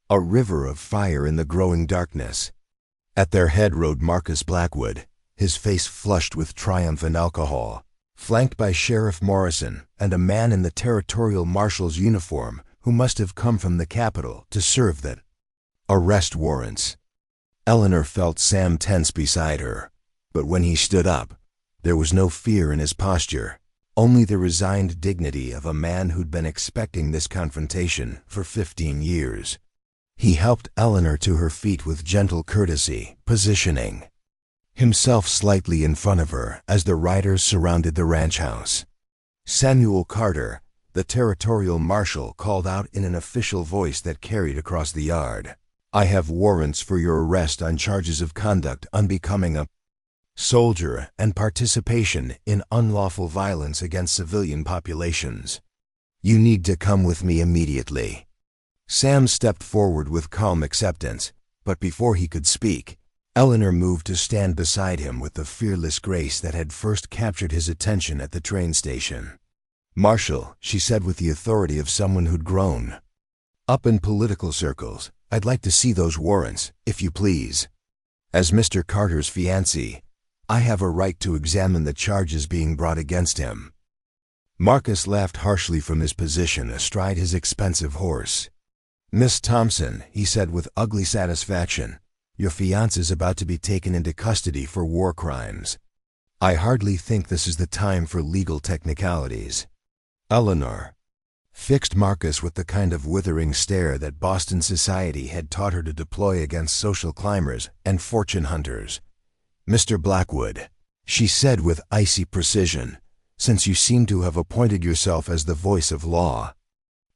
a river of fire in the growing darkness. At their head rode Marcus Blackwood, his face flushed with triumph and alcohol, flanked by Sheriff Morrison and a man in the territorial marshal's uniform who must have come from the capital to serve that arrest warrants. Eleanor felt Sam tense beside her, but when he stood up, there was no fear in his posture, only the resigned dignity of a man who'd been expecting this confrontation for 15 years. He helped Eleanor to her feet with gentle courtesy, positioning himself slightly in front of her as the riders surrounded the ranch house. Samuel Carter, the territorial marshal, called out in an official voice that carried across the yard, "I have warrants for your arrest on charges of conduct unbecoming a soldier and participation in unlawful violence against civilian populations. You need to come with me immediately." Sam stepped forward with calm acceptance, but before he could speak, Eleanor moved to stand beside him with the fearless grace that had first captured his attention at the train station. "Marshal," she said with the authority of someone who'd grown up in political circles, "I'd like to see those warrants, if you please. As Mr. Carter's fiancée, I have a right to examine the charges being brought against him." Marcus laughed harshly from his position astride his expensive horse. "Miss Thompson," he said with ugly satisfaction, "your fiancé's about to be taken into custody for war crimes. I hardly think this is the time for legal technicalities." Eleanor fixed Marcus with the kind of withering stare that Boston society had taught her to deploy against social climbers and fortune hunters. "Mr. Blackwood," she said with icy precision, "since you seem to have appointed yourself as the voice of law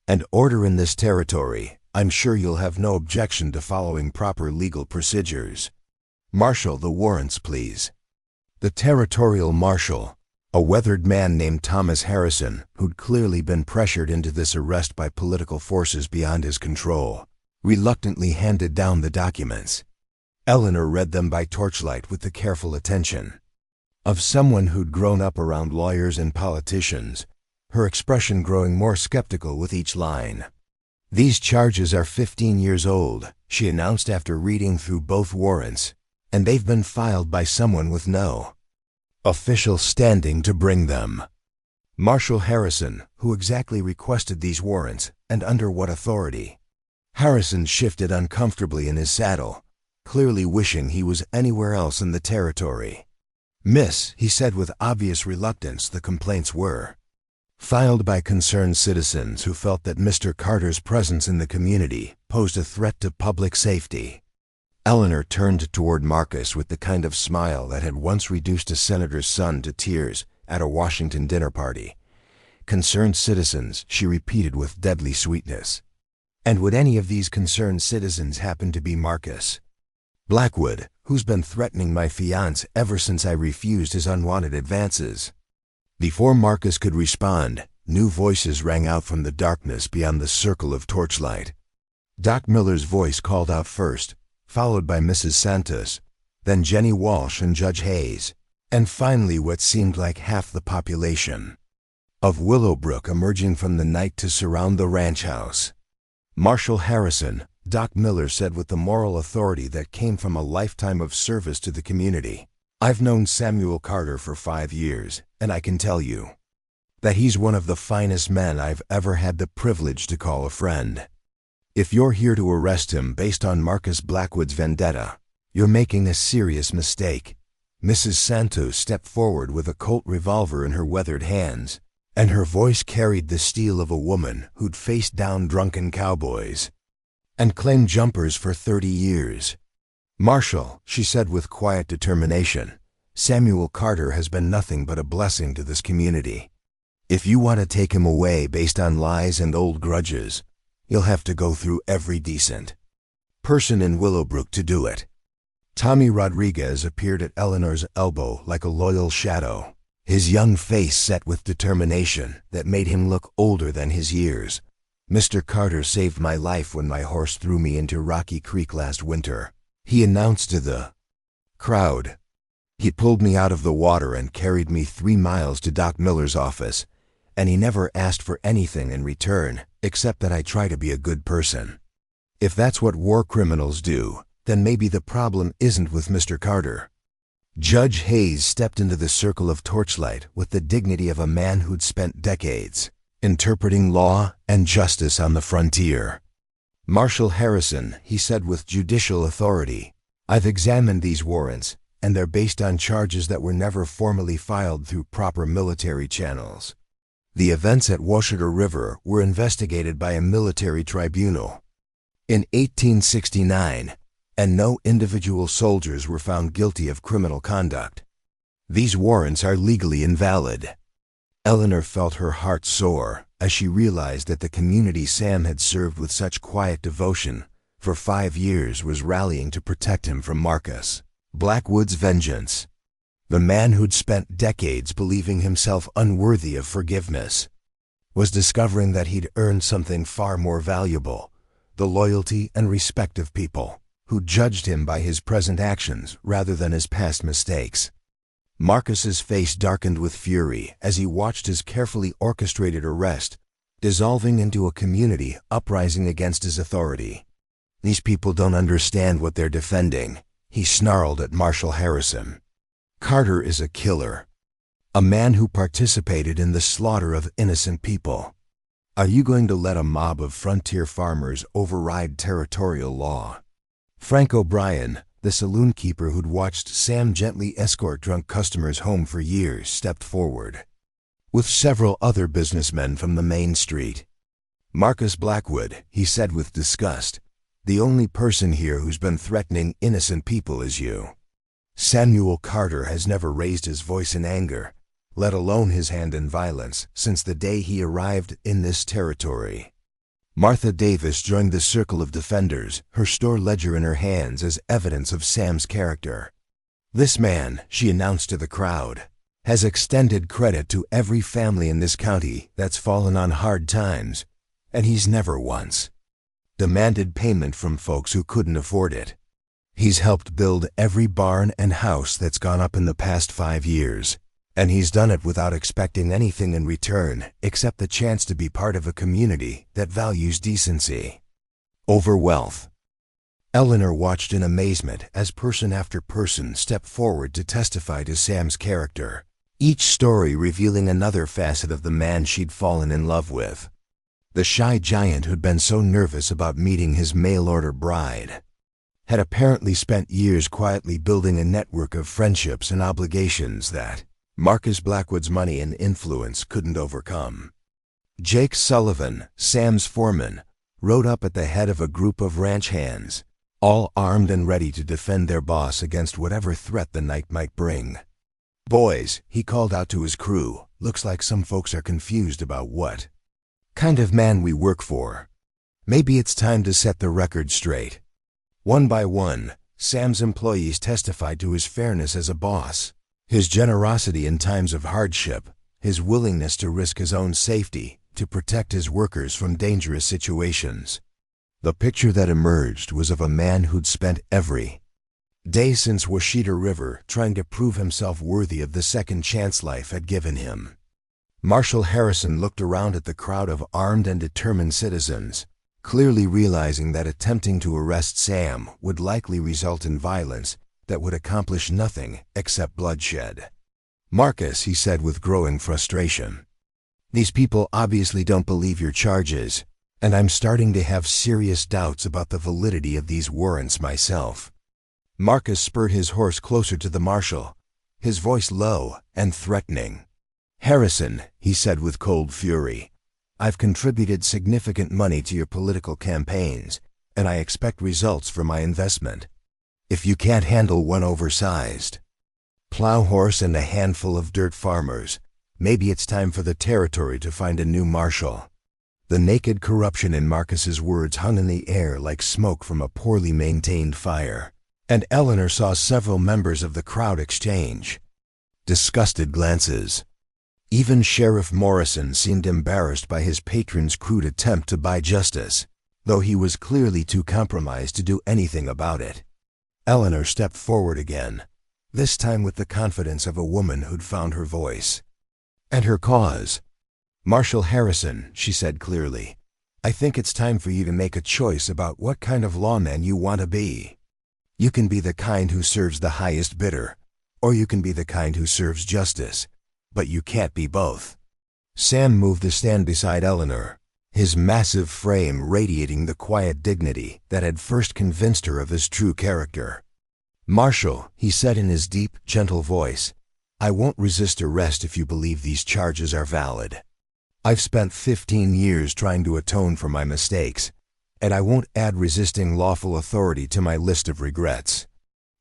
and order in this territory, I'm sure you'll have no objection to following proper legal procedures. Marshal, the warrants, please." The territorial marshal, a weathered man named Thomas Harrison, who'd clearly been pressured into this arrest by political forces beyond his control, reluctantly handed down the documents. Eleanor read them by torchlight with the careful attention of someone who'd grown up around lawyers and politicians, her expression growing more skeptical with each line. "These charges are 15 years old," she announced after reading through both warrants, "and they've been filed by someone with no official standing to bring them." Marshal Harrison, who exactly requested these warrants, and under what authority? Harrison shifted uncomfortably in his saddle, clearly wishing he was anywhere else in the territory. "Miss," he said with obvious reluctance, "the complaints were filed by concerned citizens who felt that Mr. Carter's presence in the community posed a threat to public safety." Eleanor turned toward Marcus with the kind of smile that had once reduced a senator's son to tears at a Washington dinner party. "Concerned citizens," she repeated with deadly sweetness. "And would any of these concerned citizens happen to be Marcus Blackwood, who's been threatening my fiancé ever since I refused his unwanted advances?" Before Marcus could respond, new voices rang out from the darkness beyond the circle of torchlight. Doc Miller's voice called out first, followed by Mrs. Santos, then Jenny Walsh and Judge Hayes, and finally what seemed like half the population of Willowbrook emerging from the night to surround the ranch house. "Marshal Harrison," Doc Miller said with the moral authority that came from a lifetime of service to the community, "I've known Samuel Carter for 5 years, and I can tell you that he's one of the finest men I've ever had the privilege to call a friend. If you're here to arrest him based on Marcus Blackwood's vendetta, you're making a serious mistake." Mrs. Santos stepped forward with a Colt revolver in her weathered hands, and her voice carried the steel of a woman who'd faced down drunken cowboys and claimed jumpers for 30 years. "Marshal," she said with quiet determination, "Samuel Carter has been nothing but a blessing to this community. If you want to take him away based on lies and old grudges, you'll have to go through every decent person in Willowbrook to do it." Tommy Rodriguez appeared at Eleanor's elbow like a loyal shadow, his young face set with determination that made him look older than his years. "Mr. Carter saved my life when my horse threw me into Rocky Creek last winter," he announced to the Crowd. He pulled me out of the water and carried me 3 miles to Doc Miller's office, and he never asked for anything in return, except that I try to be a good person. If that's what war criminals do, then maybe the problem isn't with Mr. Carter. Judge Hayes stepped into the circle of torchlight with the dignity of a man who'd spent decades interpreting law and justice on the frontier. Marshal Harrison, he said with judicial authority, I've examined these warrants, and they're based on charges that were never formally filed through proper military channels. The events at Washita River were investigated by a military tribunal in 1869, and no individual soldiers were found guilty of criminal conduct. These warrants are legally invalid. Eleanor felt her heart soar as she realized that the community Sam had served with such quiet devotion for 5 years was rallying to protect him from Marcus Blackwood's vengeance. The man who'd spent decades believing himself unworthy of forgiveness was discovering that he'd earned something far more valuable, the loyalty and respect of people who judged him by his present actions rather than his past mistakes. Marcus's face darkened with fury as he watched his carefully orchestrated arrest dissolving into a community uprising against his authority. These people don't understand what they're defending, he snarled at Marshal Harrison. Carter is a killer, a man who participated in the slaughter of innocent people. Are you going to let a mob of frontier farmers override territorial law? Frank O'Brien, the saloon keeper who'd watched Sam gently escort drunk customers home for years, stepped forward, with several other businessmen from the main street. Marcus Blackwood, he said with disgust, the only person here who's been threatening innocent people is you. Samuel Carter has never raised his voice in anger, let alone his hand in violence, since the day he arrived in this territory. Martha Davis joined the circle of defenders, her store ledger in her hands as evidence of Sam's character. This man, she announced to the crowd, has extended credit to every family in this county that's fallen on hard times, and he's never once demanded payment from folks who couldn't afford it. He's helped build every barn and house that's gone up in the past 5 years, and he's done it without expecting anything in return except the chance to be part of a community that values decency over wealth. Eleanor watched in amazement as person after person stepped forward to testify to Sam's character, each story revealing another facet of the man she'd fallen in love with. The shy giant who'd been so nervous about meeting his mail-order bride had apparently spent years quietly building a network of friendships and obligations that Marcus Blackwood's money and influence couldn't overcome. Jake Sullivan, Sam's foreman, rode up at the head of a group of ranch hands, all armed and ready to defend their boss against whatever threat the night might bring. Boys, he called out to his crew, looks like some folks are confused about what kind of man we work for. Maybe it's time to set the record straight. One by one, Sam's employees testified to his fairness as a boss, his generosity in times of hardship, his willingness to risk his own safety to protect his workers from dangerous situations. The picture that emerged was of a man who'd spent every day since Washita River trying to prove himself worthy of the second chance life had given him. Marshal Harrison looked around at the crowd of armed and determined citizens, clearly realizing that attempting to arrest Sam would likely result in violence that would accomplish nothing except bloodshed. Marcus, he said with growing frustration, these people obviously don't believe your charges, and I'm starting to have serious doubts about the validity of these warrants myself. Marcus spurred his horse closer to the marshal, his voice low and threatening. Harrison, he said with cold fury, I've contributed significant money to your political campaigns, and I expect results for my investment. If you can't handle one oversized plow horse and a handful of dirt farmers, maybe it's time for the territory to find a new marshal. The naked corruption in Marcus's words hung in the air like smoke from a poorly maintained fire, and Eleanor saw several members of the crowd exchange disgusted glances. Even Sheriff Morrison seemed embarrassed by his patron's crude attempt to buy justice, though he was clearly too compromised to do anything about it. Eleanor stepped forward again, this time with the confidence of a woman who'd found her voice and her cause. "Marshal Harrison," she said clearly, "I think it's time for you to make a choice about what kind of lawman you want to be. You can be the kind who serves the highest bidder, or you can be the kind who serves justice, but you can't be both." Sam moved to stand beside Eleanor, his massive frame radiating the quiet dignity that had first convinced her of his true character. "Marshal," he said in his deep, gentle voice, "I won't resist arrest if you believe these charges are valid. I've spent 15 years trying to atone for my mistakes, and I won't add resisting lawful authority to my list of regrets.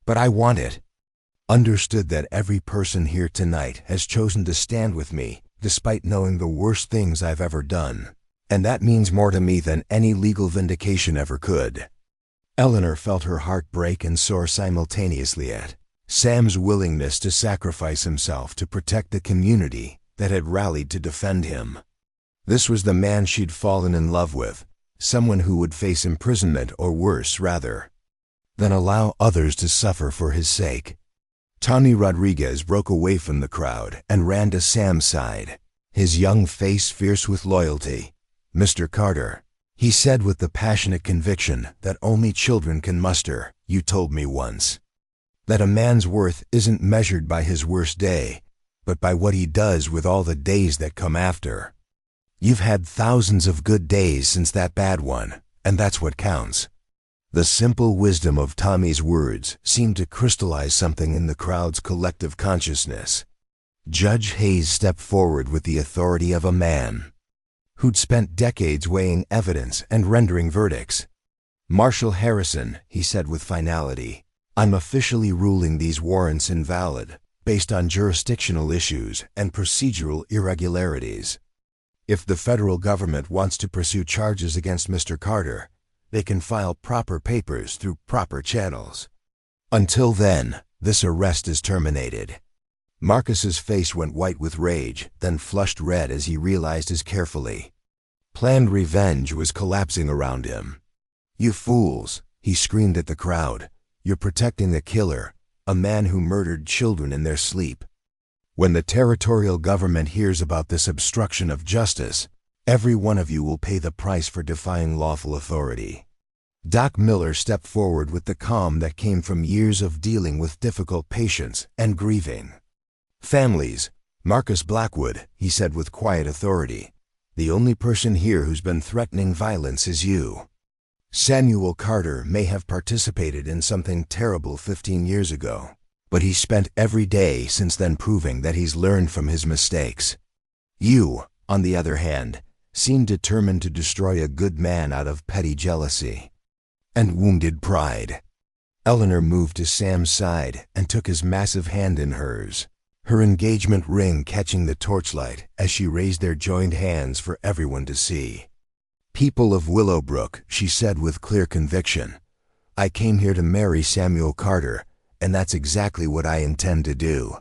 But I want it. Understood that every person here tonight has chosen to stand with me despite knowing the worst things I've ever done, and that means more to me than any legal vindication ever could." Eleanor felt her heart break and soar simultaneously at Sam's willingness to sacrifice himself to protect the community that had rallied to defend him. This was the man she'd fallen in love with, someone who would face imprisonment or worse rather than allow others to suffer for his sake. Tommy Rodriguez broke away from the crowd and ran to Sam's side, his young face fierce with loyalty. "Mr. Carter," he said with the passionate conviction that only children can muster, "you told me once that a man's worth isn't measured by his worst day, but by what he does with all the days that come after. You've had thousands of good days since that bad one, and that's what counts." The simple wisdom of Tommy's words seemed to crystallize something in the crowd's collective consciousness. Judge Hayes stepped forward with the authority of a man who'd spent decades weighing evidence and rendering verdicts. "Marshal Harrison," he said with finality, "I'm officially ruling these warrants invalid, based on jurisdictional issues and procedural irregularities. If the federal government wants to pursue charges against Mr. Carter, they can file proper papers through proper channels. Until then, this arrest is terminated." Marcus's face went white with rage, then flushed red as he realized his carefully planned revenge was collapsing around him. "You fools," he screamed at the crowd. "You're protecting the killer, a man who murdered children in their sleep. When the territorial government hears about this obstruction of justice, every one of you will pay the price for defying lawful authority." Doc Miller stepped forward with the calm that came from years of dealing with difficult patients and grieving families. "Marcus Blackwood," he said with quiet authority, "the only person here who's been threatening violence is you. Samuel Carter may have participated in something terrible 15 years ago, but he spent every day since then proving that he's learned from his mistakes. You, on the other hand, seem determined to destroy a good man out of petty jealousy and wounded pride." Eleanor moved to Sam's side and took his massive hand in hers, her engagement ring catching the torchlight as she raised their joined hands for everyone to see. "People of Willowbrook," she said with clear conviction, "I came here to marry Samuel Carter, and that's exactly what I intend to do.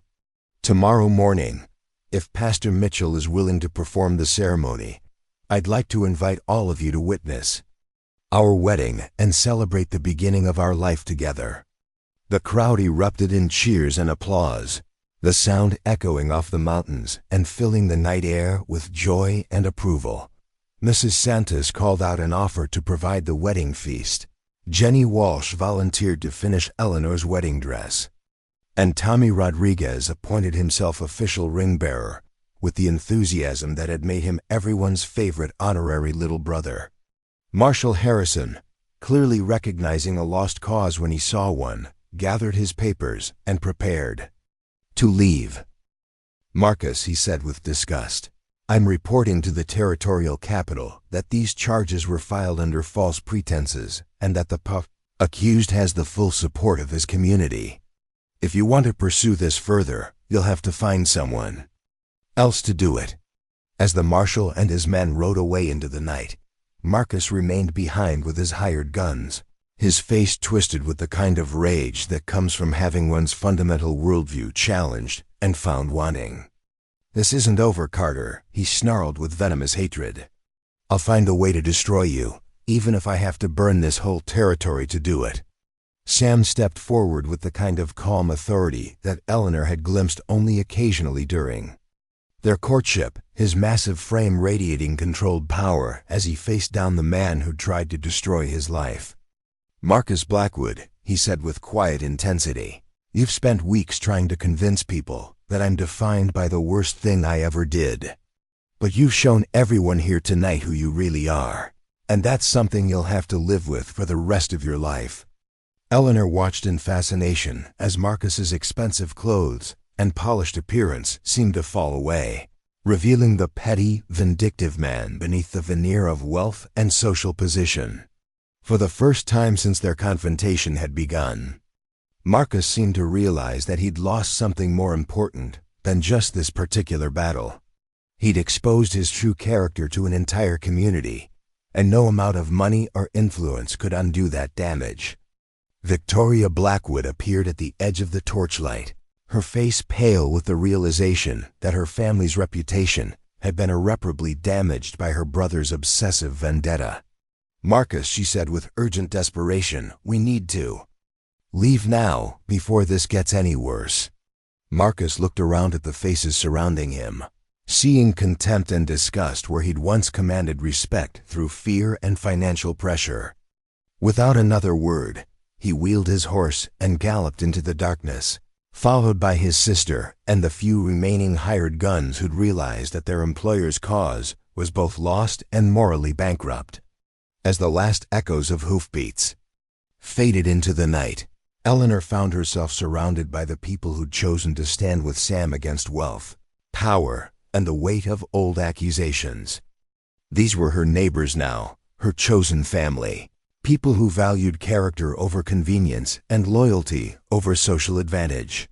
Tomorrow morning, if Pastor Mitchell is willing to perform the ceremony, I'd like to invite all of you to witness our wedding and celebrate the beginning of our life together." The crowd erupted in cheers and applause, the sound echoing off the mountains and filling the night air with joy and approval. Mrs. Santos called out an offer to provide the wedding feast. Jenny Walsh volunteered to finish Eleanor's wedding dress, and Tommy Rodriguez appointed himself official ring bearer with the enthusiasm that had made him everyone's favorite honorary little brother. Marshal Harrison, clearly recognizing a lost cause when he saw one, gathered his papers and prepared to leave. "Marcus," he said with disgust, "I'm reporting to the territorial capital that these charges were filed under false pretenses and that the accused has the full support of his community. If you want to pursue this further, you'll have to find someone else to do it." As the marshal and his men rode away into the night, Marcus remained behind with his hired guns, his face twisted with the kind of rage that comes from having one's fundamental worldview challenged and found wanting. "This isn't over, Carter," he snarled with venomous hatred. "I'll find a way to destroy you, even if I have to burn this whole territory to do it." Sam stepped forward with the kind of calm authority that Eleanor had glimpsed only occasionally during their courtship, his massive frame radiating controlled power as he faced down the man who tried to destroy his life. "Marcus Blackwood," he said with quiet intensity, "you've spent weeks trying to convince people that I'm defined by the worst thing I ever did. But you've shown everyone here tonight who you really are, and that's something you'll have to live with for the rest of your life." Eleanor watched in fascination as Marcus's expensive clothes and polished appearance seemed to fall away, revealing the petty, vindictive man beneath the veneer of wealth and social position. For the first time since their confrontation had begun, Marcus seemed to realize that he'd lost something more important than just this particular battle. He'd exposed his true character to an entire community, and no amount of money or influence could undo that damage. Victoria Blackwood appeared at the edge of the torchlight, her face pale with the realization that her family's reputation had been irreparably damaged by her brother's obsessive vendetta. "Marcus," she said with urgent desperation, "we need to leave now, before this gets any worse." Marcus looked around at the faces surrounding him, seeing contempt and disgust where he'd once commanded respect through fear and financial pressure. Without another word, he wheeled his horse and galloped into the darkness, followed by his sister and the few remaining hired guns who'd realized that their employer's cause was both lost and morally bankrupt. As the last echoes of hoofbeats faded into the night, Eleanor found herself surrounded by the people who'd chosen to stand with Sam against wealth, power, and the weight of old accusations. These were her neighbors now, her chosen family, people who valued character over convenience and loyalty over social advantage.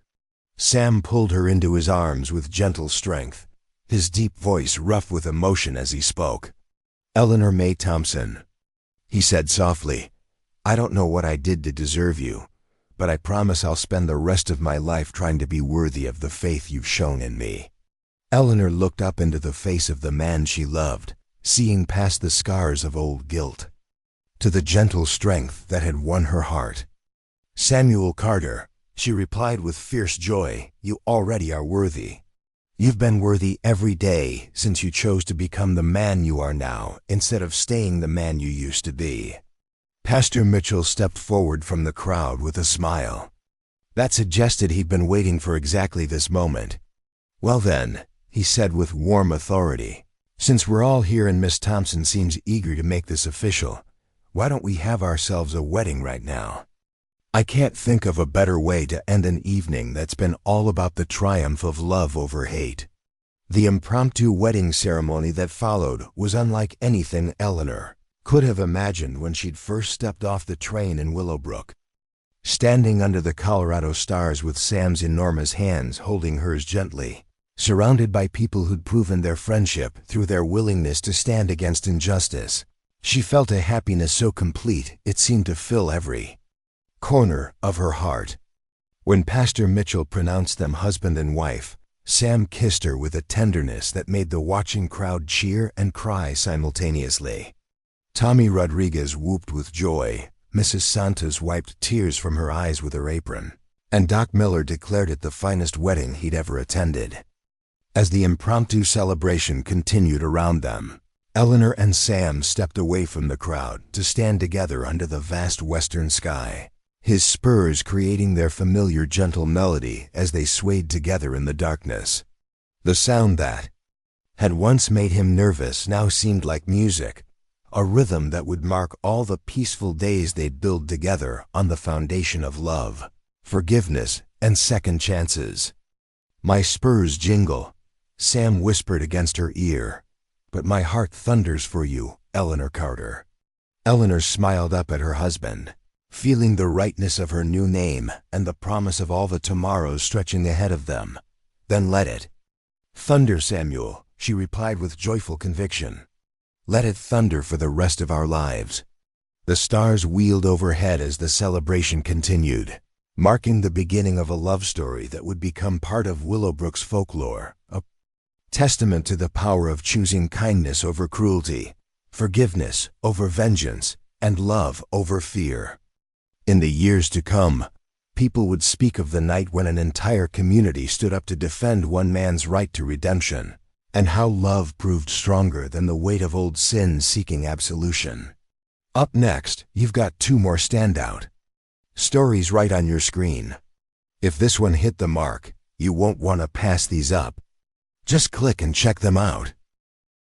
Sam pulled her into his arms with gentle strength, his deep voice rough with emotion as he spoke. "Eleanor May Thompson," he said softly, "I don't know what I did to deserve you, but I promise I'll spend the rest of my life trying to be worthy of the faith you've shown in me." Eleanor looked up into the face of the man she loved, seeing past the scars of old guilt to the gentle strength that had won her heart. "Samuel Carter," she replied with fierce joy, "you already are worthy. You've been worthy every day since you chose to become the man you are now instead of staying the man you used to be." Pastor Mitchell stepped forward from the crowd with a smile that suggested he'd been waiting for exactly this moment. "Well then," he said with warm authority, "since we're all here and Miss Thompson seems eager to make this official, why don't we have ourselves a wedding right now? I can't think of a better way to end an evening that's been all about the triumph of love over hate." The impromptu wedding ceremony that followed was unlike anything Eleanor could have imagined when she'd first stepped off the train in Willowbrook. Standing under the Colorado stars with Sam's enormous hands holding hers gently, surrounded by people who'd proven their friendship through their willingness to stand against injustice, she felt a happiness so complete it seemed to fill every corner of her heart. When Pastor Mitchell pronounced them husband and wife, Sam kissed her with a tenderness that made the watching crowd cheer and cry simultaneously. Tommy Rodriguez whooped with joy, Mrs. Santos wiped tears from her eyes with her apron, and Doc Miller declared it the finest wedding he'd ever attended. As the impromptu celebration continued around them, Eleanor and Sam stepped away from the crowd to stand together under the vast western sky, his spurs creating their familiar gentle melody as they swayed together in the darkness. The sound that had once made him nervous now seemed like music, a rhythm that would mark all the peaceful days they'd build together on the foundation of love, forgiveness, and second chances. "My spurs jingle," Sam whispered against her ear, "but my heart thunders for you, Eleanor Carter." Eleanor smiled up at her husband, feeling the rightness of her new name and the promise of all the tomorrows stretching ahead of them. "Then let it thunder, Samuel," she replied with joyful conviction. "Let it thunder for the rest of our lives." The stars wheeled overhead as the celebration continued, marking the beginning of a love story that would become part of Willowbrook's folklore, a testament to the power of choosing kindness over cruelty, forgiveness over vengeance, and love over fear. In the years to come, people would speak of the night when an entire community stood up to defend one man's right to redemption, and how love proved stronger than the weight of old sins seeking absolution. Up next, you've got two more standout stories right on your screen. If this one hit the mark, you won't want to pass these up. Just click and check them out.